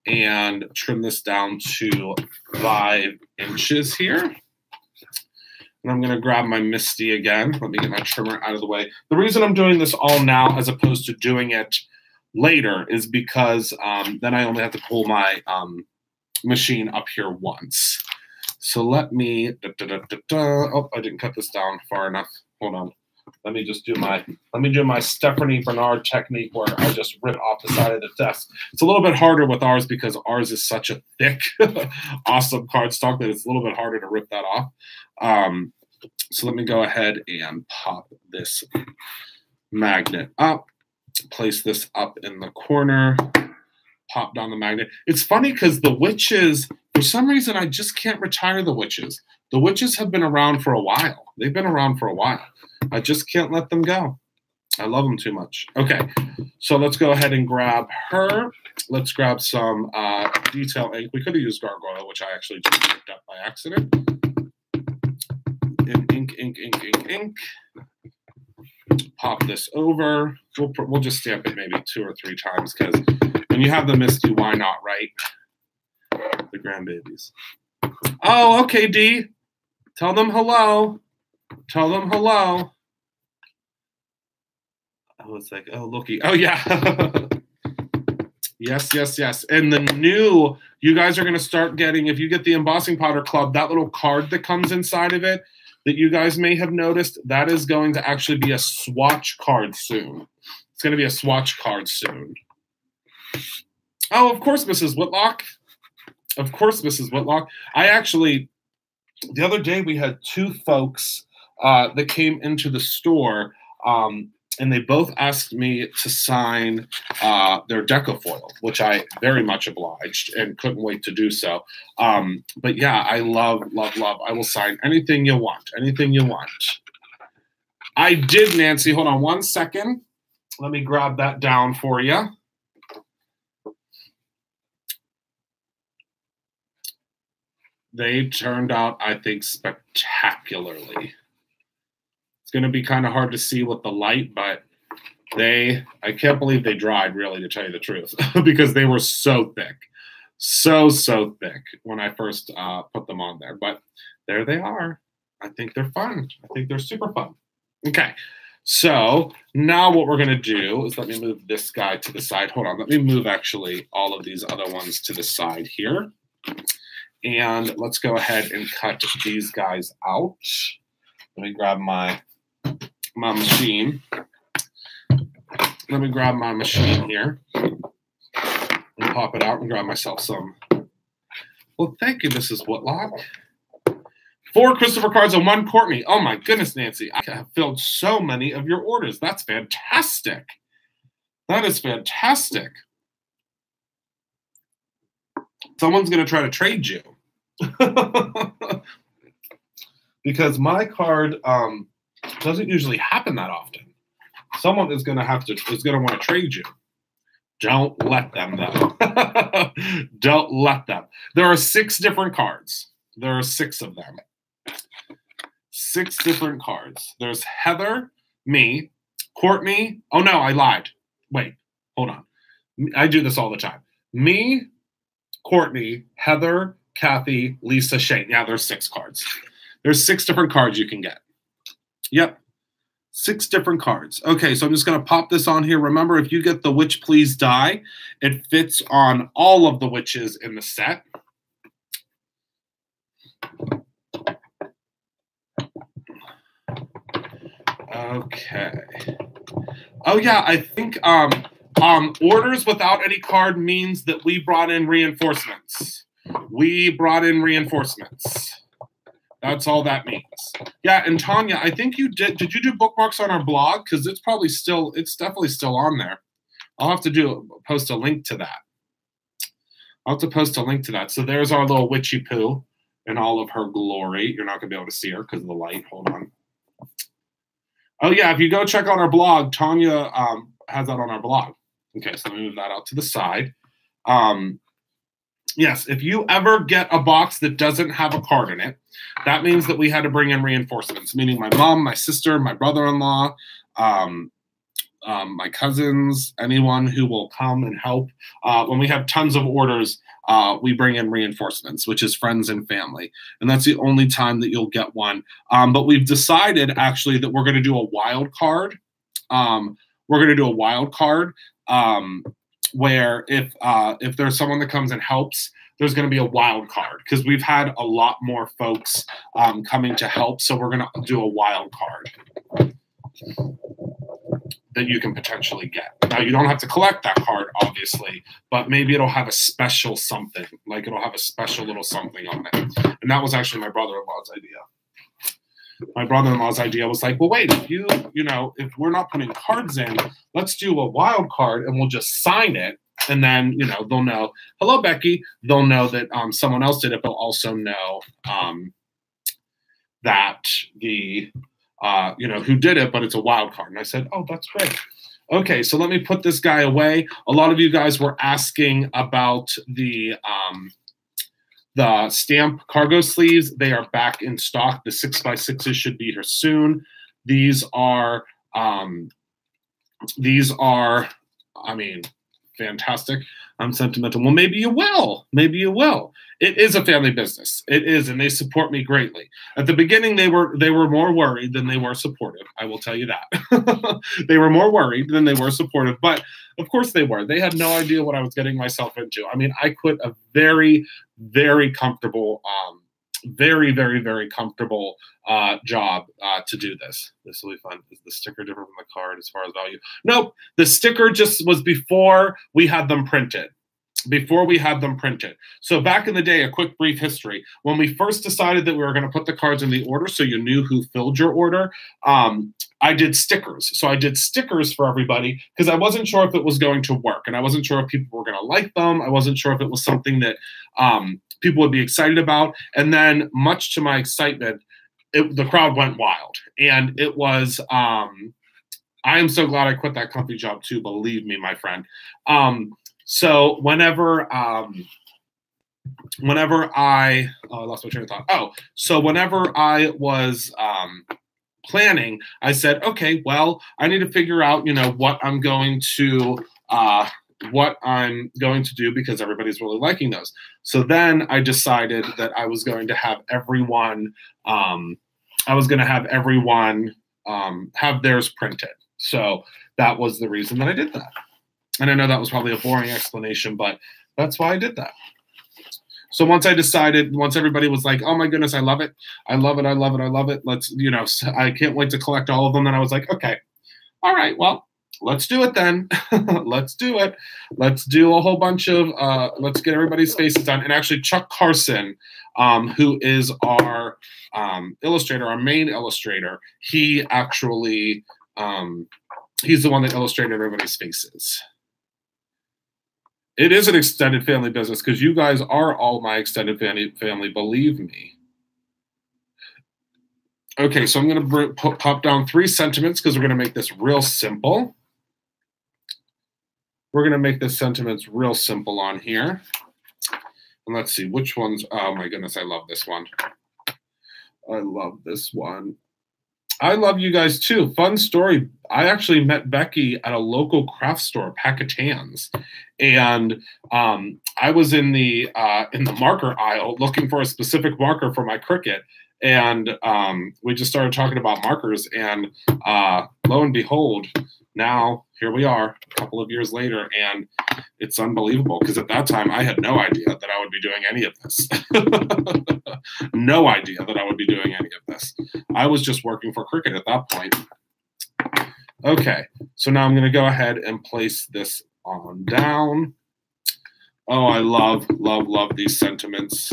and trim this down to 5 inches here. And I'm going to grab my Misty again. Let me get my trimmer out of the way. The reason I'm doing this all now as opposed to doing it later is because then I only have to pull my machine up here once. So let me, oh, I didn't cut this down far enough. Hold on. Let me do my Stephanie Bernard technique where I just rip off the side of the desk. It's a little bit harder with ours because ours is such a thick, awesome cardstock that it's a little bit harder to rip that off. So let me go ahead and pop this magnet up, place this up in the corner, pop down the magnet. It's funny because the witches, for some reason, I just can't retire the witches. The witches have been around for a while. They've been around for a while. I just can't let them go. I love them too much. Okay, so let's go ahead and grab her. Let's grab some detail ink. We could have used Gargoyle, which I actually just picked up by accident. And ink. Pop this over. We'll just stamp it maybe 2 or 3 times because when you have the Misty, why not, right? The grandbabies. Oh, okay, D. Tell them hello. Tell them hello. Oh, it's like, oh, looky. Oh, yeah. Yes. And the new, you guys are going to start getting, if you get the Embossing Powder Club, that little card that comes inside of it that you guys may have noticed, that is going to actually be a swatch card soon. It's going to be a swatch card soon. Oh, of course, Mrs. Whitlock. Of course, Mrs. Whitlock. I actually, the other day we had 2 folks that came into the store and they both asked me to sign their Decafoil, which I very much obliged and couldn't wait to do so. But yeah, I love, love, love. I will sign anything you want, anything you want. I did, Nancy. Hold on one second. Let me grab that down for you. They turned out, I think, spectacularly. It's going to be kind of hard to see with the light, but I can't believe they dried, really, to tell you the truth, because they were so thick. So thick when I first put them on there. But there they are. I think they're fun. I think they're super fun. Okay. So now what we're going to do is let me move this guy to the side. Hold on. Let me move, actually, all of these other ones to the side here. And let's go ahead and cut these guys out. Let me grab my machine. Let me grab my machine here and pop it out and grab myself some. Well, thank you, Mrs. Whitlock. 4 Christopher cards and 1 Courtney. Oh, my goodness, Nancy. I have filled so many of your orders. That's fantastic. That is fantastic. Someone's going to try to trade you. Because my card doesn't usually happen that often. Someone is going to want to trade you. Don't let them, though. Don't let them. There are 6 different cards. There are 6 of them. 6 different cards. There's Heather, me, Courtney. Oh, no, I lied. Wait, hold on. I do this all the time. Me, Courtney, Heather, Kathy, Lisa, Shane. Yeah, there's 6 cards. There's 6 different cards you can get. Yep. 6 different cards. Okay, so I'm just going to pop this on here. Remember, if you get the Witch Please Die, it fits on all of the witches in the set. Okay. Oh, yeah, I think orders without any card means that we brought in reinforcements. We brought in reinforcements. That's all that means. Yeah, and Tanya, I think you did. Did you do bookmarks on our blog? Because it's definitely still on there. I'll have to post a link to that. I'll have to post a link to that. So there's our little witchy poo in all of her glory. You're not going to be able to see her because of the light. Hold on. Oh, yeah, if you go check out our blog, Tanya has that on our blog. Okay, so let me move that out to the side. Yes, if you ever get a box that doesn't have a card in it, that means that we had to bring in reinforcements, meaning my mom, my sister, my brother-in-law, my cousins, anyone who will come and help. When we have tons of orders, we bring in reinforcements, which is friends and family. And that's the only time that you'll get one. But we've decided, actually, that we're going to do a wild card. We're going to do a wild card where if there's someone that comes and helps, there's going to be a wild card because we've had a lot more folks coming to help. So we're going to do a wild card that you can potentially get. Now, you don't have to collect that card, obviously, but maybe it'll have a special something. Like it'll have a special little something on it. And that was actually my brother-in-law's idea. My brother-in-law's idea was like, well, wait, if we're not putting cards in, let's do a wild card and we'll just sign it. And then, they'll know, hello, Becky. They'll know that someone else did it. They'll also know that who did it, but it's a wild card. And I said, oh, that's great. Okay, so let me put this guy away. A lot of you guys were asking about the stamp cargo sleeves. They are back in stock. The 6x6s should be here soon. These are, I mean, fantastic. I'm sentimental. Well, maybe you will. Maybe you will. It is a family business. It is, and they support me greatly. At the beginning, they were more worried than they were supportive. I will tell you that. They were more worried than they were supportive, but of course they were. They had no idea what I was getting myself into. I mean, I quit a very, very comfortable, very, very, very comfortable job to do this. This will be fun. Is the sticker different from the card as far as value? Nope. The sticker just was before we had them printed. So back in the day, a quick brief history. When we first decided that we were going to put the cards in the order so you knew who filled your order, I did stickers. So I did stickers for everybody because I wasn't sure if it was going to work, and I wasn't sure if people were going to like them. I wasn't sure if it was something that people would be excited about. And then, much to my excitement, the crowd went wild, and it was. I am so glad I quit that comfy job too. Believe me, my friend. So whenever I lost my train of thought. So whenever I was planning, I said, okay, well, I need to figure out, what I'm going to do because everybody's really liking those. So then I decided that I was going to have everyone, have theirs printed. So that was the reason that I did that. And I know that was probably a boring explanation, but that's why I did that. So once everybody was like, oh my goodness, I love it. I love it. I love it. I love it. Let's, I can't wait to collect all of them. And I was like, okay, all right, well, let's do it then. Let's do it. Let's do a whole bunch of, let's get everybody's faces done. And actually Chuck Carson, who is our illustrator, our main illustrator, he actually, he's the one that illustrated everybody's faces. It is an extended family business because you guys are all my extended family, believe me. Okay, so I'm going to pop down 3 sentiments because we're going to make this real simple. We're going to make the sentiments real simple on here. And let's see which ones. Oh my goodness, I love this one. I love this one. I love you guys too. Fun story. I actually met Becky at a local craft store, Packatans, and I was in the marker aisle looking for a specific marker for my Cricut, and we just started talking about markers, and lo and behold, now here we are a couple of years later, and it's unbelievable because at that time I had no idea that I would be doing any of this. No idea that I would be doing any of this. I was just working for Cricut at that point. Okay, so now I'm going to go ahead and place this on down. Oh, I love, love, love these sentiments.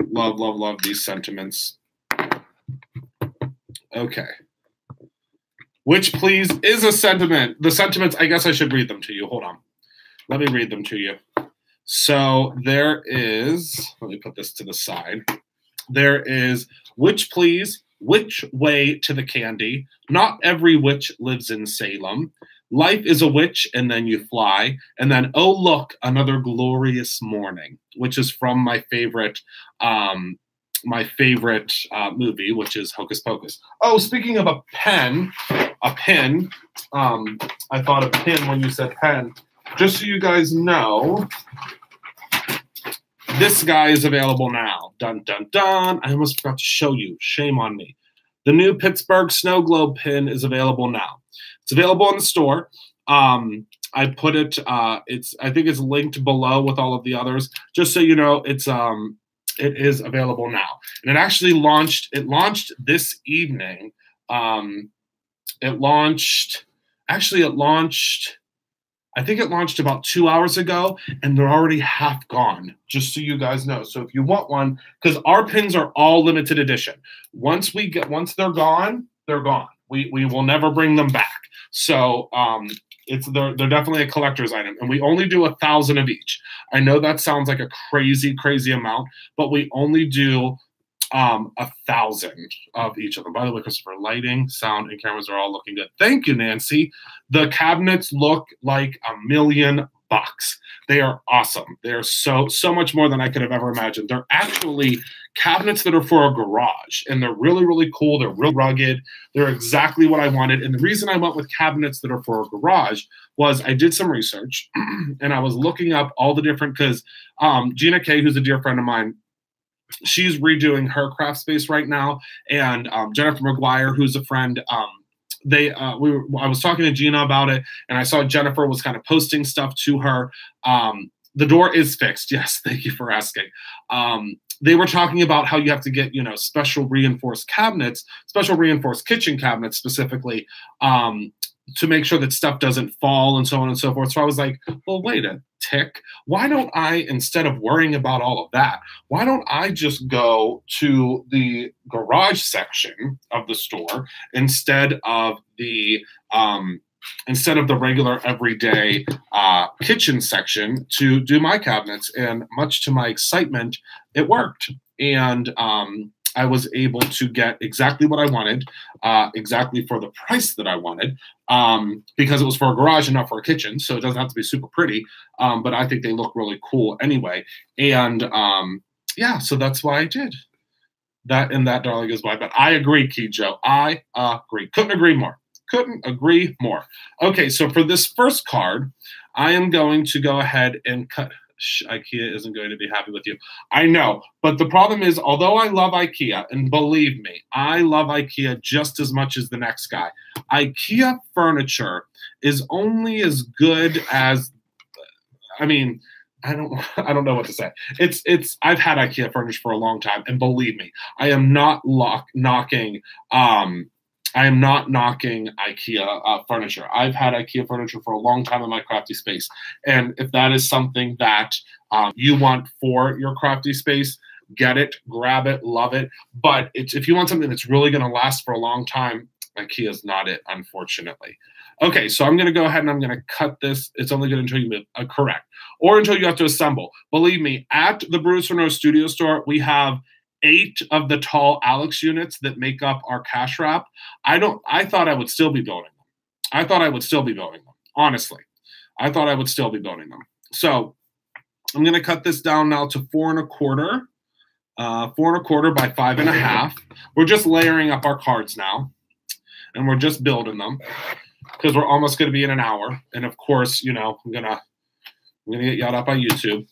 Love, love, love these sentiments. Okay. Which, please, is a sentiment. The sentiments, I guess I should read them to you. Hold on. Let me read them to you. So there is, let me put this to the side. There is, which, please, which way to the candy? Not every witch lives in Salem. Life is a witch, and then you fly. And then, oh, look, another glorious morning, which is from my favorite movie, which is Hocus Pocus. Oh, speaking of a pin, I thought of pin when you said pen. Just so you guys know, this guy is available now. Dun, dun, dun. I almost forgot to show you. Shame on me. The new Pittsburgh Snow Globe pin is available now. It's available in the store. I put it, I think it's linked below with all of the others. Just so you know, it is available now. And it actually launched this evening. I think it launched about 2 hours ago, and they're already half gone, just so you guys know. So if you want one, because our pins are all limited edition. Once they're gone, they're gone. We will never bring them back. So they're definitely a collector's item, and we only do 1,000 of each. I know that sounds like a crazy, crazy amount, but we only do 1,000 of each of them. By the way, Christopher, lighting, sound, and cameras are all looking good. Thank you, Nancy. The cabinets look like $1,000,000. They are awesome. They're so much more than I could have ever imagined. They're actually cabinets that are for a garage, and they're really, really cool. They're real rugged. They're exactly what I wanted. And the reason I went with cabinets that are for a garage was I did some research, and I was looking up all the different, because Gina Kay, who's a dear friend of mine, she's redoing her craft space right now, and Jennifer McGuire, who's a friend, I was talking to Gina about it, and I saw Jennifer was kind of posting stuff to her. The door is fixed. Yes, thank you for asking. They were talking about how you have to get, special reinforced cabinets, special reinforced kitchen cabinets specifically, to make sure that stuff doesn't fall and so on and so forth. So I was like, well, wait a tick. Why don't I, instead of worrying about all of that, why don't I just go to the garage section of the store instead of the regular everyday kitchen section to do my cabinets? And much to my excitement, it worked. And I was able to get exactly what I wanted, exactly for the price that I wanted, because it was for a garage and not for a kitchen. So it doesn't have to be super pretty, but I think they look really cool anyway. And yeah, so that's why I did that. And that, darling, is why. But I agree, Kijo. I agree. Couldn't agree more. Couldn't agree more. Okay, so for this first card, I am going to go ahead and cut. IKEA isn't going to be happy with you. I know, but the problem is, although I love IKEA, and believe me, I love IKEA just as much as the next guy, IKEA furniture is only as good as, I mean, I don't know what to say. I've had IKEA furniture for a long time, and believe me, I am not knocking IKEA furniture. I've had IKEA furniture for a long time in my crafty space. And if that is something that you want for your crafty space, get it, grab it, love it. But if you want something that's really going to last for a long time, IKEA is not it, unfortunately. Okay, so I'm going to go ahead and I'm going to cut this. It's only good until you move, correct, or until you have to assemble. Believe me, at the Brews for No Studio store, we have 8 of the tall Alex units that make up our cash wrap. I thought I would still be building them. Honestly. I thought I would still be building them. So I'm going to cut this down now to 4 1/4. 4 1/4 by 5 1/2. We're just layering up our cards now. And we're just building them because we're almost going to be in an hour. And of course, you know, I'm gonna get yelled at by YouTube.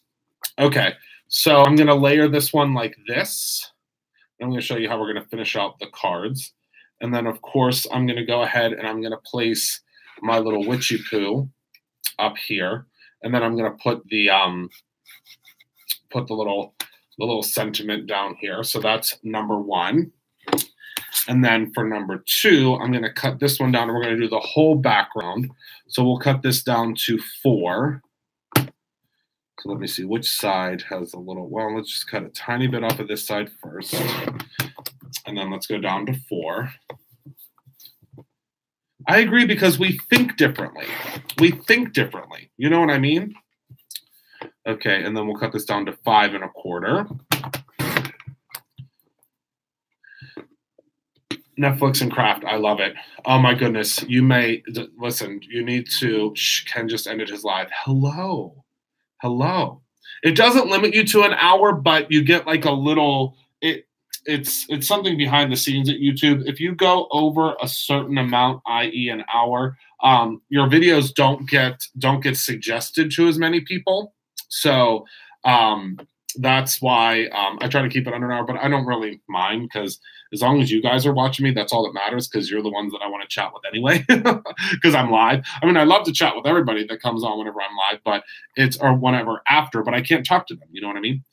Okay. So I'm going to layer this one like this. I'm going to show you how we're going to finish out the cards. And then, of course, I'm going to go ahead and I'm going to place my little witchy poo up here. And then I'm going to put the little sentiment down here. So that's number 1. And then for number 2, I'm going to cut this one down. And we're going to do the whole background. So we'll cut this down to 4. So let me see which side has a little, well, let's just cut a tiny bit off of this side first. And then let's go down to 4. I agree because we think differently. We think differently. You know what I mean? Okay, and then we'll cut this down to 5 1/4. Netflix and craft, I love it. Oh my goodness, you may, listen, you need to, Ken just ended his live. Hello. It doesn't limit you to an hour, but you get like a little, it's something behind the scenes at YouTube. If you go over a certain amount, i.e. an hour, your videos don't get suggested to as many people. So that's why I try to keep it under an hour, but I don't really mind because as long as you guys are watching me, that's all that matters because you're the ones that I want to chat with anyway because I'm live. I mean, I love to chat with everybody that comes on whenever I'm live, but or whenever after, but I can't talk to them. You know what I mean?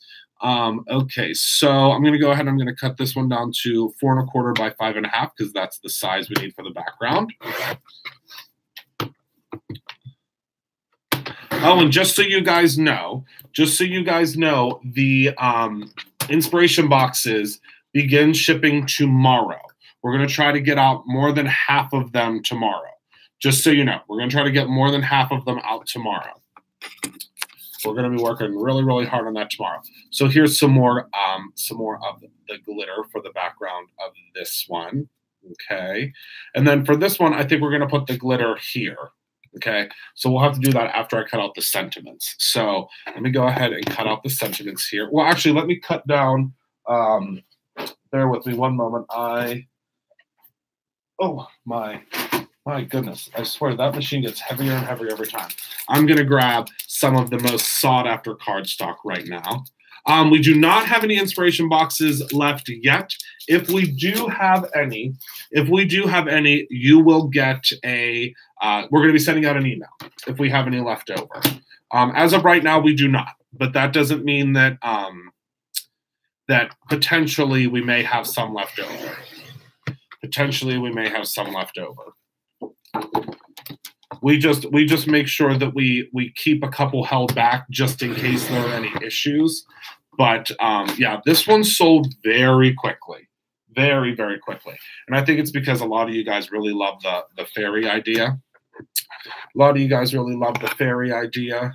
Okay, so I'm going to go ahead and I'm going to cut this one down to 4 1/4 by 5 1/2 because that's the size we need for the background. Oh, and just so you guys know, the inspiration boxes begin shipping tomorrow. We're going to try to get out more than half of them tomorrow. Just so you know, we're going to try to get more than half of them out tomorrow. We're going to be working really, really hard on that tomorrow. So here's some more of the glitter for the background of this one. Okay. And then for this one, I think we're going to put the glitter here. Okay, so we'll have to do that after I cut out the sentiments. So let me go ahead and cut out the sentiments here. Well, actually, let me cut down. Bear with me one moment. Oh my goodness! I swear that machine gets heavier and heavier every time. I'm gonna grab some of the most sought after cardstock right now. We do not have any inspiration boxes left yet. If we do have any, you will get a, we're going to be sending out an email if we have any left over. As of right now, we do not, but that doesn't mean that, that potentially we may have some left over. we just make sure that we keep a couple held back just in case there are any issues. But yeah, this one sold very quickly, very, very quickly. And I think it's because a lot of you guys really love the fairy idea. A lot of you guys really love the fairy idea.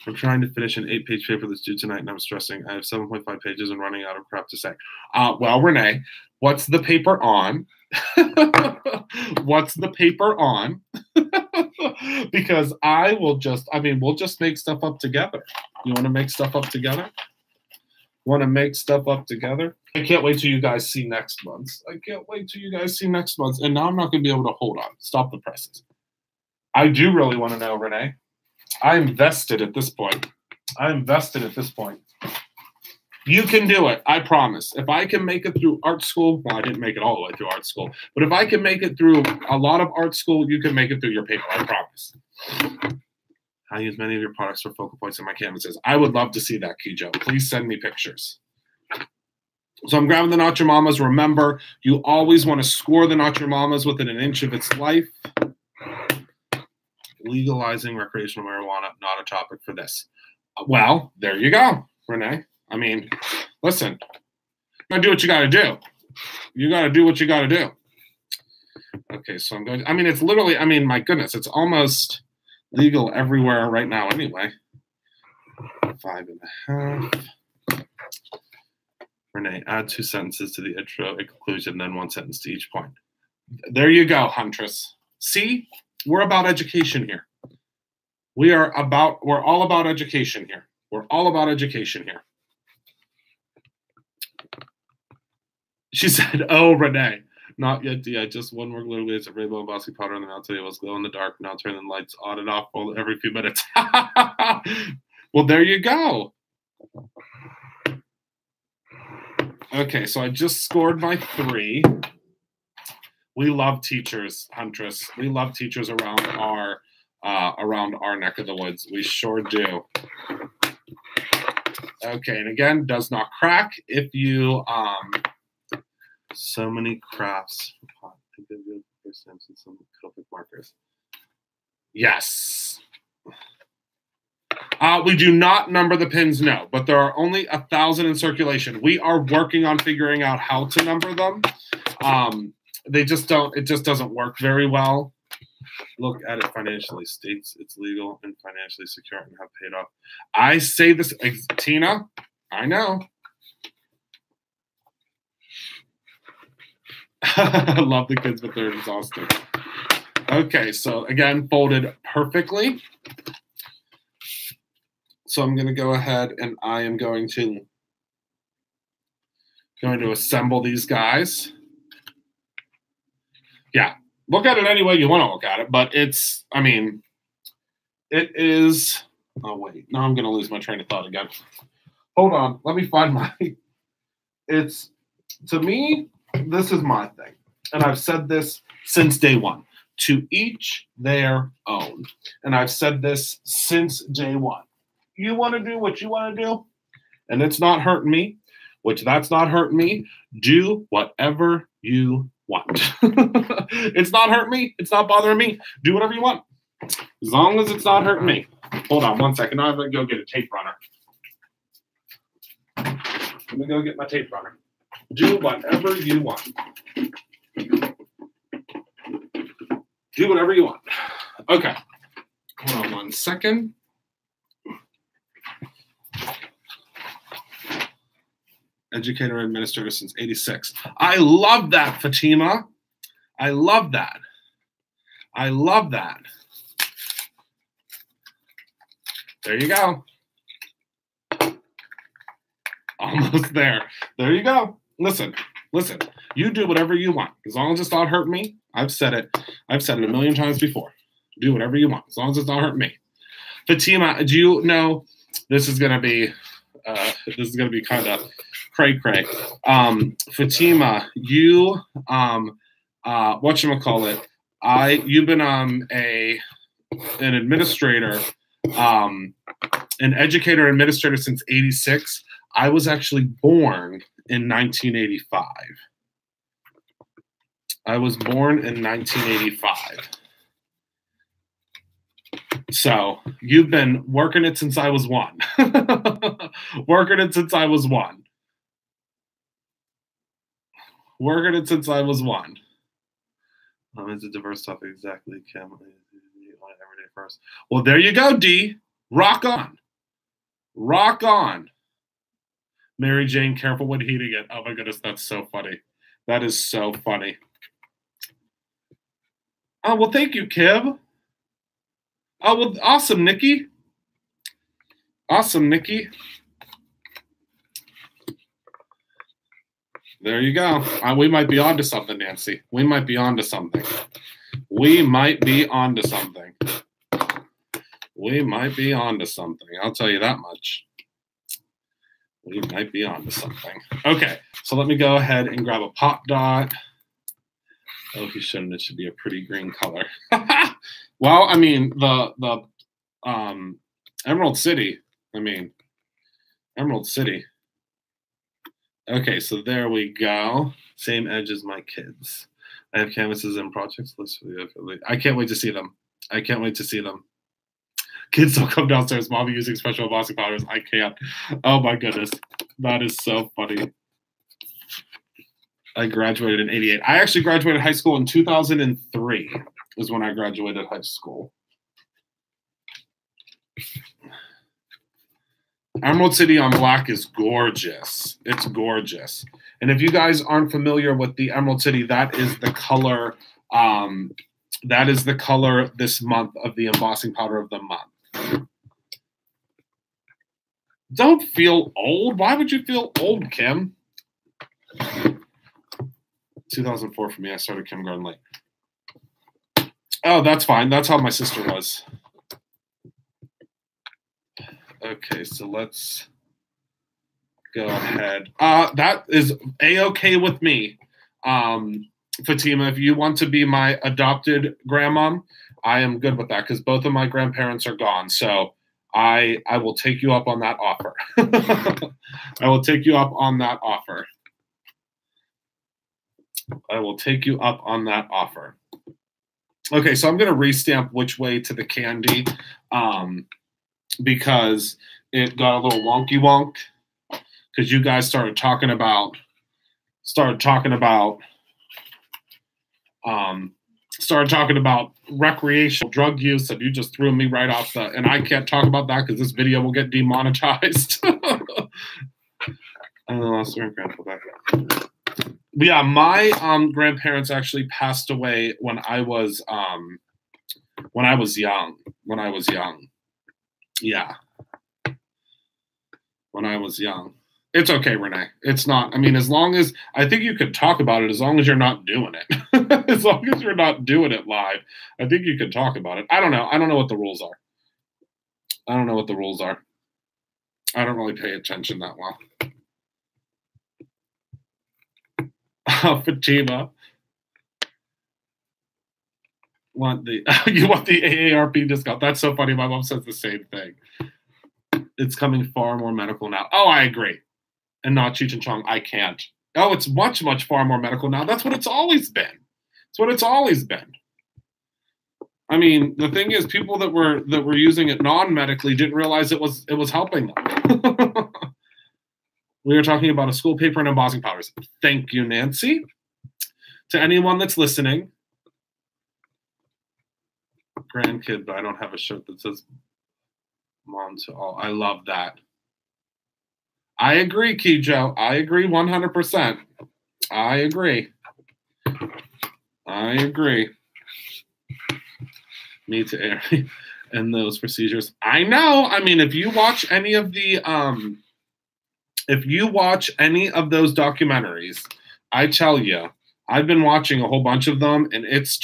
I'm trying to finish an 8-page paper that's due tonight, and I'm stressing. I have 7.5 pages and running out of crap to say. Well, Renee, what's the paper on? What's the paper on? Because we'll just make stuff up together. You want to make stuff up together? Want to make stuff up together? I can't wait till you guys see next month's. I can't wait till you guys see next month's. And now I'm not going to be able to hold on. Stop the presses. I do really want to know, Renee. I'm invested at this point. I'm invested at this point. You can do it. I promise. If I can make it through art school, well, I didn't make it all the way through art school, but if I can make it through a lot of art school, you can make it through your paper. I promise. I use many of your products for focal points in my canvases. I would love to see that, Kijo. Please send me pictures. So I'm grabbing the Not Your Mamas. Remember, you always want to score the Not Your Mamas within an inch of its life. Legalizing recreational marijuana, not a topic for this. Well, there you go, Renee. I mean, listen, you gotta do what you gotta do. You gotta do what you gotta do. Okay, so I'm going, it's literally, my goodness, it's almost legal everywhere right now anyway. 5.5. Renee, add 2 sentences to the intro and conclusion, then 1 sentence to each point. There you go, Huntress. See? We're about education here. We're all about education here. We're all about education here. She said, oh, Renee, not yet, D. I just one more glue glaze of rainbow embossing powder on the mouth today was glow in the dark. Now turn the lights on and off every few minutes. Well, there you go. Okay, so I just scored my 3. We love teachers, Huntress. We love teachers around our neck of the woods. We sure do. Okay, and again, does not crack if you so many crafts. Some Copic markers. Yes. We do not number the pins, no, but there are only 1,000 in circulation. We are working on figuring out how to number them. They just don't, it just doesn't work very well. Look at it financially. States it's legal and financially secure and have paid off. I say this, Tina, I know. I love the kids, but they're exhausted. Okay, so again, folded perfectly. So I'm going to go ahead and I am going to assemble these guys. Yeah, look at it any way you want to look at it, but it's, it is, oh wait, now I'm going to lose my train of thought again. Hold on, let me find it's, to me, this is my thing. And I've said this since day one, to each their own. And I've said this since day one. You want to do what you want to do, and it's not hurting me, which that's not hurting me. Do whatever you want. It's not hurting me. It's not bothering me. Do whatever you want. As long as it's not hurting me. Hold on 1 second. I'm going to go get a tape runner. Let me go get my tape runner. Do whatever you want. Do whatever you want. Okay. Hold on 1 second. Educator and administrator since '86. I love that, Fatima. I love that. I love that. There you go. Almost there. There you go. Listen. You do whatever you want. As long as it's not hurting me. I've said it a million times before. Do whatever you want. As long as it's not hurting me. Fatima, do you know this is going to be kind of cray-cray. Fatima, you, whatchamacallit, you've been an administrator, an educator administrator since '86. I was actually born in 1985. I was born in 1985. So you've been working it since I was 1. Working it since I was 1. Working it since I was 1. It's a diverse topic, exactly. Kim, everyday first. Well, there you go, D. Rock on. Rock on. Mary Jane, careful when heating it. Oh my goodness, that's so funny. That is so funny. Oh, well, thank you, Kim. Oh, well, awesome, Nikki. Awesome, Nikki. There you go. We might be on to something, Nancy. We might be on to something. We might be on to something. We might be on to something. I'll tell you that much. We might be on to something. Okay, so let me go ahead and grab a pop dot. Oh, he shouldn't. It should be a pretty green color. Well, I mean, the Emerald City. Emerald City. Okay, so there we go. Same edge as my kids. I have canvases and projects list. I can't wait to see them. I can't wait to see them. Kids don't come downstairs. Mommy using special embossing powders. I can't. Oh my goodness. That is so funny. I graduated in 88. I actually graduated high school in 2003 is when I graduated high school. Emerald City on black is gorgeous. It's gorgeous. And if you guys aren't familiar with the Emerald City, that is the color. That is the color this month of the embossing powder of the month. Don't feel old. Why would you feel old, Kim? 2004 for me. I started kindergarten late. Oh, that's fine. That's how my sister was. Okay, so let's go ahead. That is A-okay with me. Fatima, if you want to be my adopted grandmom, I am good with that because both of my grandparents are gone. So I will take you up on that offer. I will take you up on that offer. I will take you up on that offer. Okay, so I'm going to restamp which way to the candy because it got a little wonky wonk because you guys started talking about recreational drug use, and you just threw me right off the. And I can't talk about that because this video will get demonetized. Yeah, my grandparents actually passed away when I was young. Yeah. When I was young. It's okay, Renee. It's not. I mean, as long as I think you could talk about it, as long as you're not doing it. As long as you're not doing it live, I think you could talk about it. I don't know. I don't know what the rules are. I don't know what the rules are. I don't really pay attention that well. Fatima. You want the AARP discount? That's so funny. My mom says the same thing. It's coming far more medical now. Oh, I agree. And not Cheech and Chong. I can't. Oh, it's much, much far more medical now. That's what it's always been. It's what it's always been. I mean, the thing is, people that were using it non-medically didn't realize it was helping them. We were talking about a school paper and embossing powders. Thank you, Nancy. To anyone that's listening, grandkid, but I don't have a shirt that says mom to all. I love that. I agree, Kijo. I agree 100%. I agree. I agree. Need to air and those procedures. I know. I mean, if you watch any of the those documentaries, I tell you, I've been watching a whole bunch of them, and it's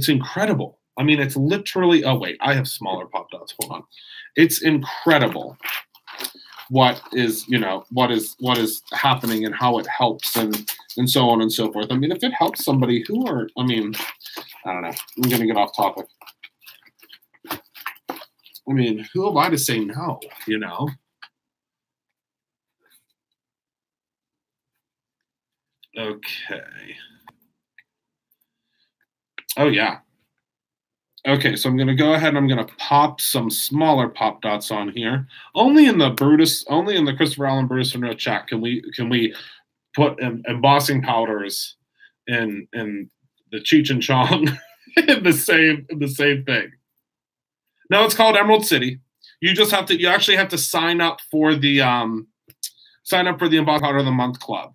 incredible. I mean, it's literally, oh wait, I have smaller pop dots. Hold on. It's incredible what is happening and how it helps and so on and so forth. I mean, if it helps somebody I don't know. I'm going to get off topic. I mean, who am I to say no, Okay. Oh, yeah. Okay, so I'm going to go ahead and I'm going to pop some smaller pop dots on here. Only in the Christopher Allen Brutus Monroe chat can we put embossing powders in the Cheech and Chong in the same thing. No, it's called Emerald City. You actually have to sign up for the Embossing Powder of the Month Club.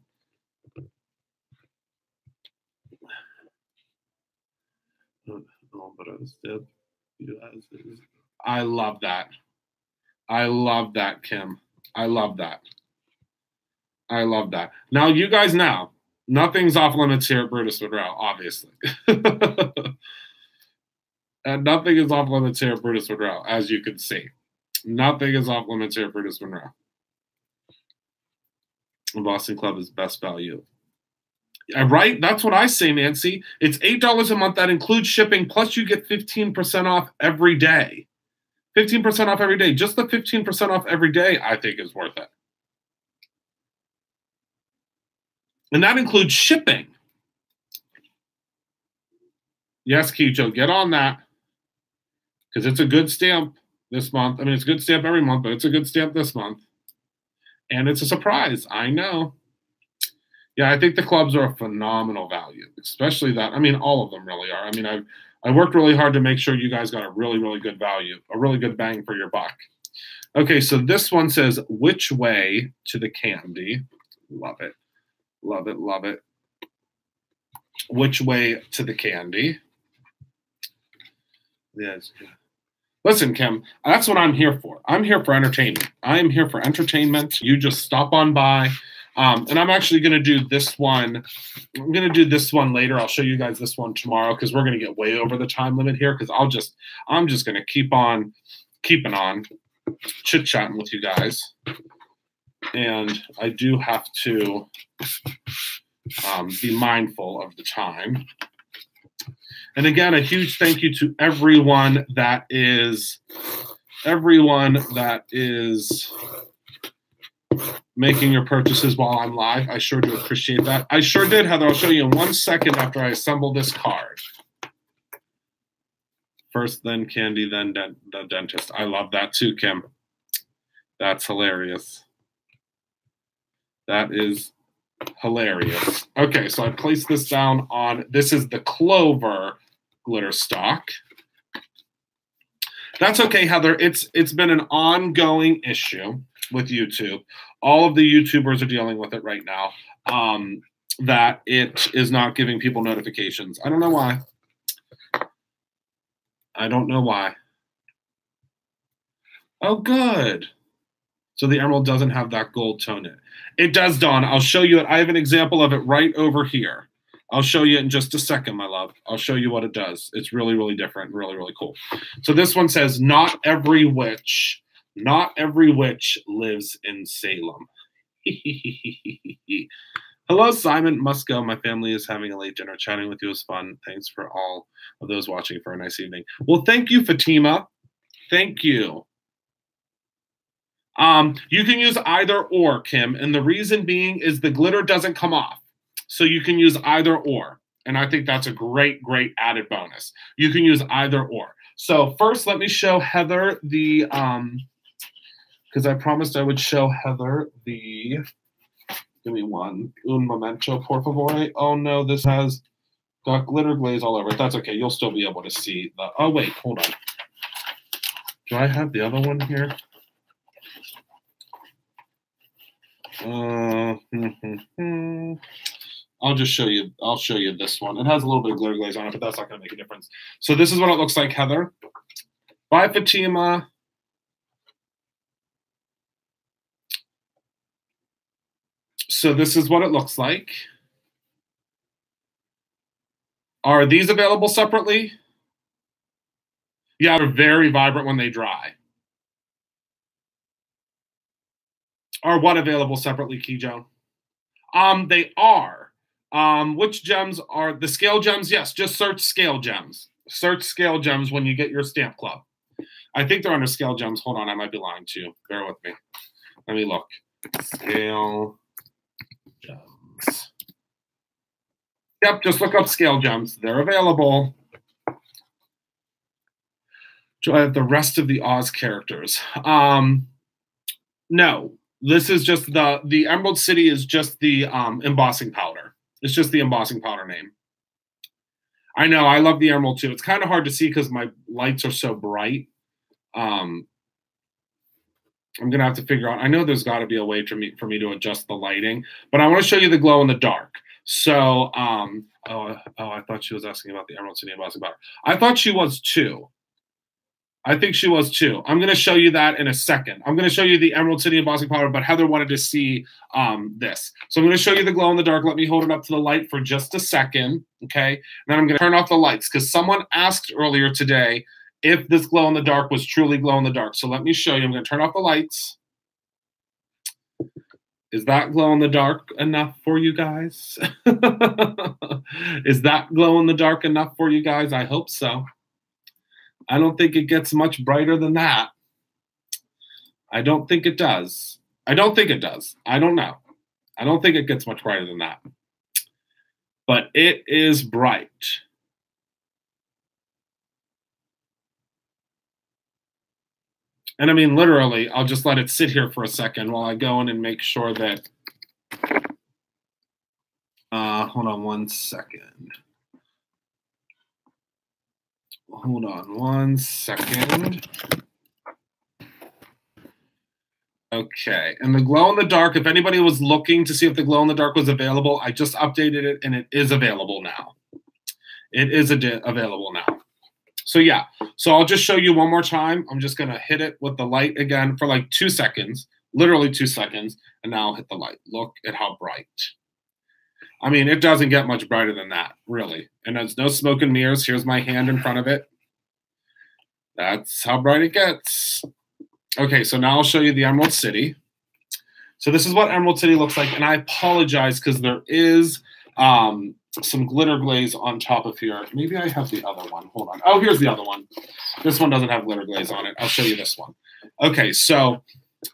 I love that. I love that, Kim. I love that. I love that. Now, you guys know, nothing's off limits here at Brutus Monroe, obviously. And nothing is off limits here at Brutus Monroe, as you can see. Nothing is off limits here at Brutus Monroe. The Boston Club is best value. Right? That's what I say, Nancy. It's $8 a month. That includes shipping, plus you get 15% off every day. 15% off every day. Just the 15% off every day, I think, is worth it. And that includes shipping. Yes, Kicho, get on that. Because it's a good stamp this month. I mean, it's a good stamp every month, but it's a good stamp this month. And it's a surprise. I know. Yeah, I think the clubs are a phenomenal value, especially that. I mean, all of them really are. I mean, I worked really hard to make sure you guys got a really, really good value, a really good bang for your buck. Okay, so this one says, which way to the candy? Love it. Love it, love it. Which way to the candy? Yes. Listen, Kim, that's what I'm here for. I'm here for entertainment. I am here for entertainment. You just stop on by. And I'm actually going to do this one. I'm going to do this one later. I'll show you guys this one tomorrow because we're going to get way over the time limit here because I'm just going to keep on keeping on chit-chatting with you guys. And I do have to be mindful of the time. And again, a huge thank you to everyone that is making your purchases while I'm live. I sure do appreciate that. I sure did, Heather. I'll show you in 1 second after I assemble this card. First, then candy, then the dentist. I love that too, Kim. That's hilarious. That is hilarious. Okay, so I placed this down on, this is the Clover glitter stock. That's okay, Heather. It's been an ongoing issue with YouTube. All of the YouTubers are dealing with it right now, that it is not giving people notifications. I don't know why. I don't know why. Oh, good. So the emerald doesn't have that gold tone in it. It does, Dawn. I'll show you it. I have an example of it right over here. I'll show you in just a second, my love. I'll show you what it does. It's really, really different and really, really cool. So this one says, not every witch lives in Salem. Hello, Simon. Must go. My family is having a late dinner. Chatting with you was fun. Thanks for all of those watching for a nice evening. Well, thank you, Fatima. Thank you. You can use either or, Kim, and the reason being is the glitter doesn't come off. So you can use either or, and I think that's a great, great added bonus. You can use either or. So first, let me show Heather the, because I promised I would show Heather the, give me one, un momento, por favor. Oh no, this has got glitter glaze all over it. That's okay, you'll still be able to see the, oh wait, hold on. Do I have the other one here? I'll just show you. I'll show you this one. It has a little bit of glitter glaze on it, but that's not going to make a difference. So this is what it looks like, Heather. Bye, Fatima. So this is what it looks like. Are these available separately? Yeah, they're very vibrant when they dry. Are what available separately, Kijo? They are. Which gems are the scale gems? Yes, just search scale gems. Search scale gems when you get your stamp club. I think they're under scale gems. Hold on, I might be lying to you. Bear with me. Let me look. Scale gems. Yep, just look up scale gems. They're available. Do I have the rest of the Oz characters? No. This is just the Emerald City is just the embossing powder. It's just the embossing powder name. I know, I love the emerald too. It's kind of hard to see because my lights are so bright. I'm gonna have to figure out. I know there's got to be a way for me to adjust the lighting, but I want to show you the glow in the dark. So, I thought she was asking about the Emerald City embossing powder. I thought she was too. I think she was too. I'm going to show you that in a second. I'm going to show you the Emerald City embossing powder, but Heather wanted to see this. So I'm going to show you the glow in the dark. Let me hold it up to the light for just a second, okay? And then I'm going to turn off the lights because someone asked earlier today if this glow in the dark was truly glow in the dark. So let me show you. I'm going to turn off the lights. Is that glow in the dark enough for you guys? Is that glow in the dark enough for you guys? I hope so. I don't think it gets much brighter than that. I don't think it does. I don't think it does. I don't know. I don't think it gets much brighter than that. But it is bright. And I mean, literally, I'll just let it sit here for a second while I go in and make sure that, hold on one second. Hold on one second. Okay, and the glow in the dark, if anybody was looking to see if the glow in the dark was available, I just updated it and it is available now. It is available now. So yeah, so I'll just show you one more time. I'm just gonna hit it with the light again for like 2 seconds, literally 2 seconds, and now I'll hit the light. Look at how bright. I mean, it doesn't get much brighter than that, really. And there's no smoke and mirrors. Here's my hand in front of it. That's how bright it gets. Okay, so now I'll show you the Emerald City. So this is what Emerald City looks like. And I apologize because there is some glitter glaze on top of here. Maybe I have the other one. Hold on. Oh, here's the other one. This one doesn't have glitter glaze on it. I'll show you this one. Okay, so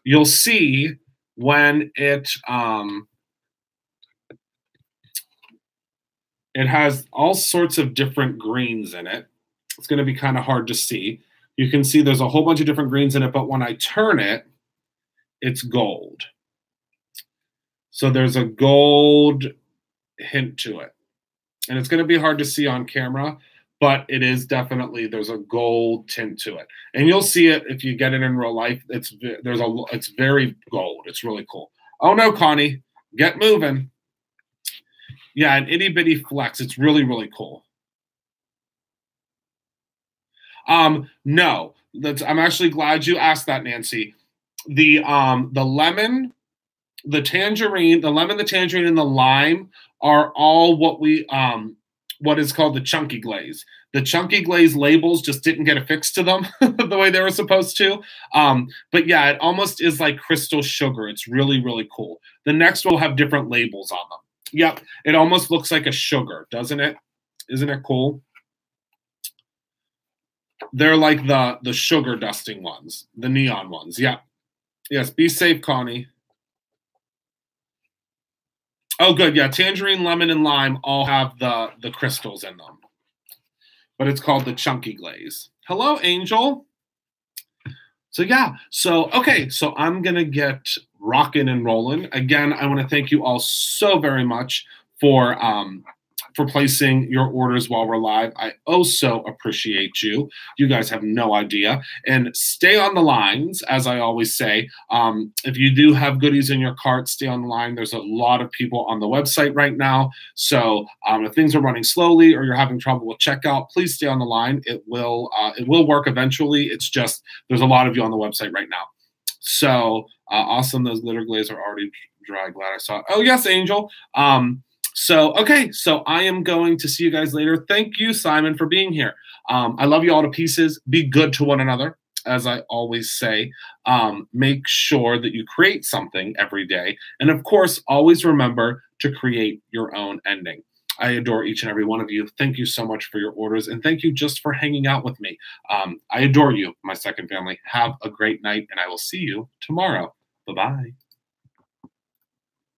you'll see when it has all sorts of different greens in it. It's going to be kind of hard to see. You can see there's a whole bunch of different greens in it, but when I turn it, it's gold. So there's a gold hint to it. And it's going to be hard to see on camera, but it is definitely, there's a gold tint to it. And you'll see it if you get it in real life. It's very gold. It's really cool. Oh no, Connie, get moving. Yeah, an itty bitty flex. It's really, really cool. No, I'm actually glad you asked that, Nancy. The lemon, the tangerine, and the lime are all what is called the chunky glaze. The chunky glaze labels just didn't get affixed to them the way they were supposed to. But yeah, it almost is like crystal sugar. It's really, really cool. The next will have different labels on them. Yep, it almost looks like a sugar, doesn't it? Isn't it cool? They're like the sugar dusting ones, the neon ones. Yeah. Yes, be safe, Connie. Oh, good. Yeah, tangerine, lemon, and lime all have the crystals in them. But it's called the chunky glaze. Hello, Angel. So yeah, okay, so I'm going to get rocking and rolling. Again, I want to thank you all so very much for placing your orders while we're live. I so appreciate you. You guys have no idea. And stay on the lines, as I always say. If you do have goodies in your cart, stay on the line. There's a lot of people on the website right now. So if things are running slowly or you're having trouble with checkout, please stay on the line. It will work eventually. It's just there's a lot of you on the website right now. So awesome. Those glitter glaze are already dry. Glad I saw it. Oh, yes, Angel. Okay, so I am going to see you guys later. Thank you, Simon, for being here. I love you all to pieces. Be good to one another, as I always say. Make sure that you create something every day. And of course, always remember to create your own ending. I adore each and every one of you. Thank you so much for your orders. And thank you just for hanging out with me. I adore you, my second family. Have a great night, and I will see you tomorrow. Bye-bye.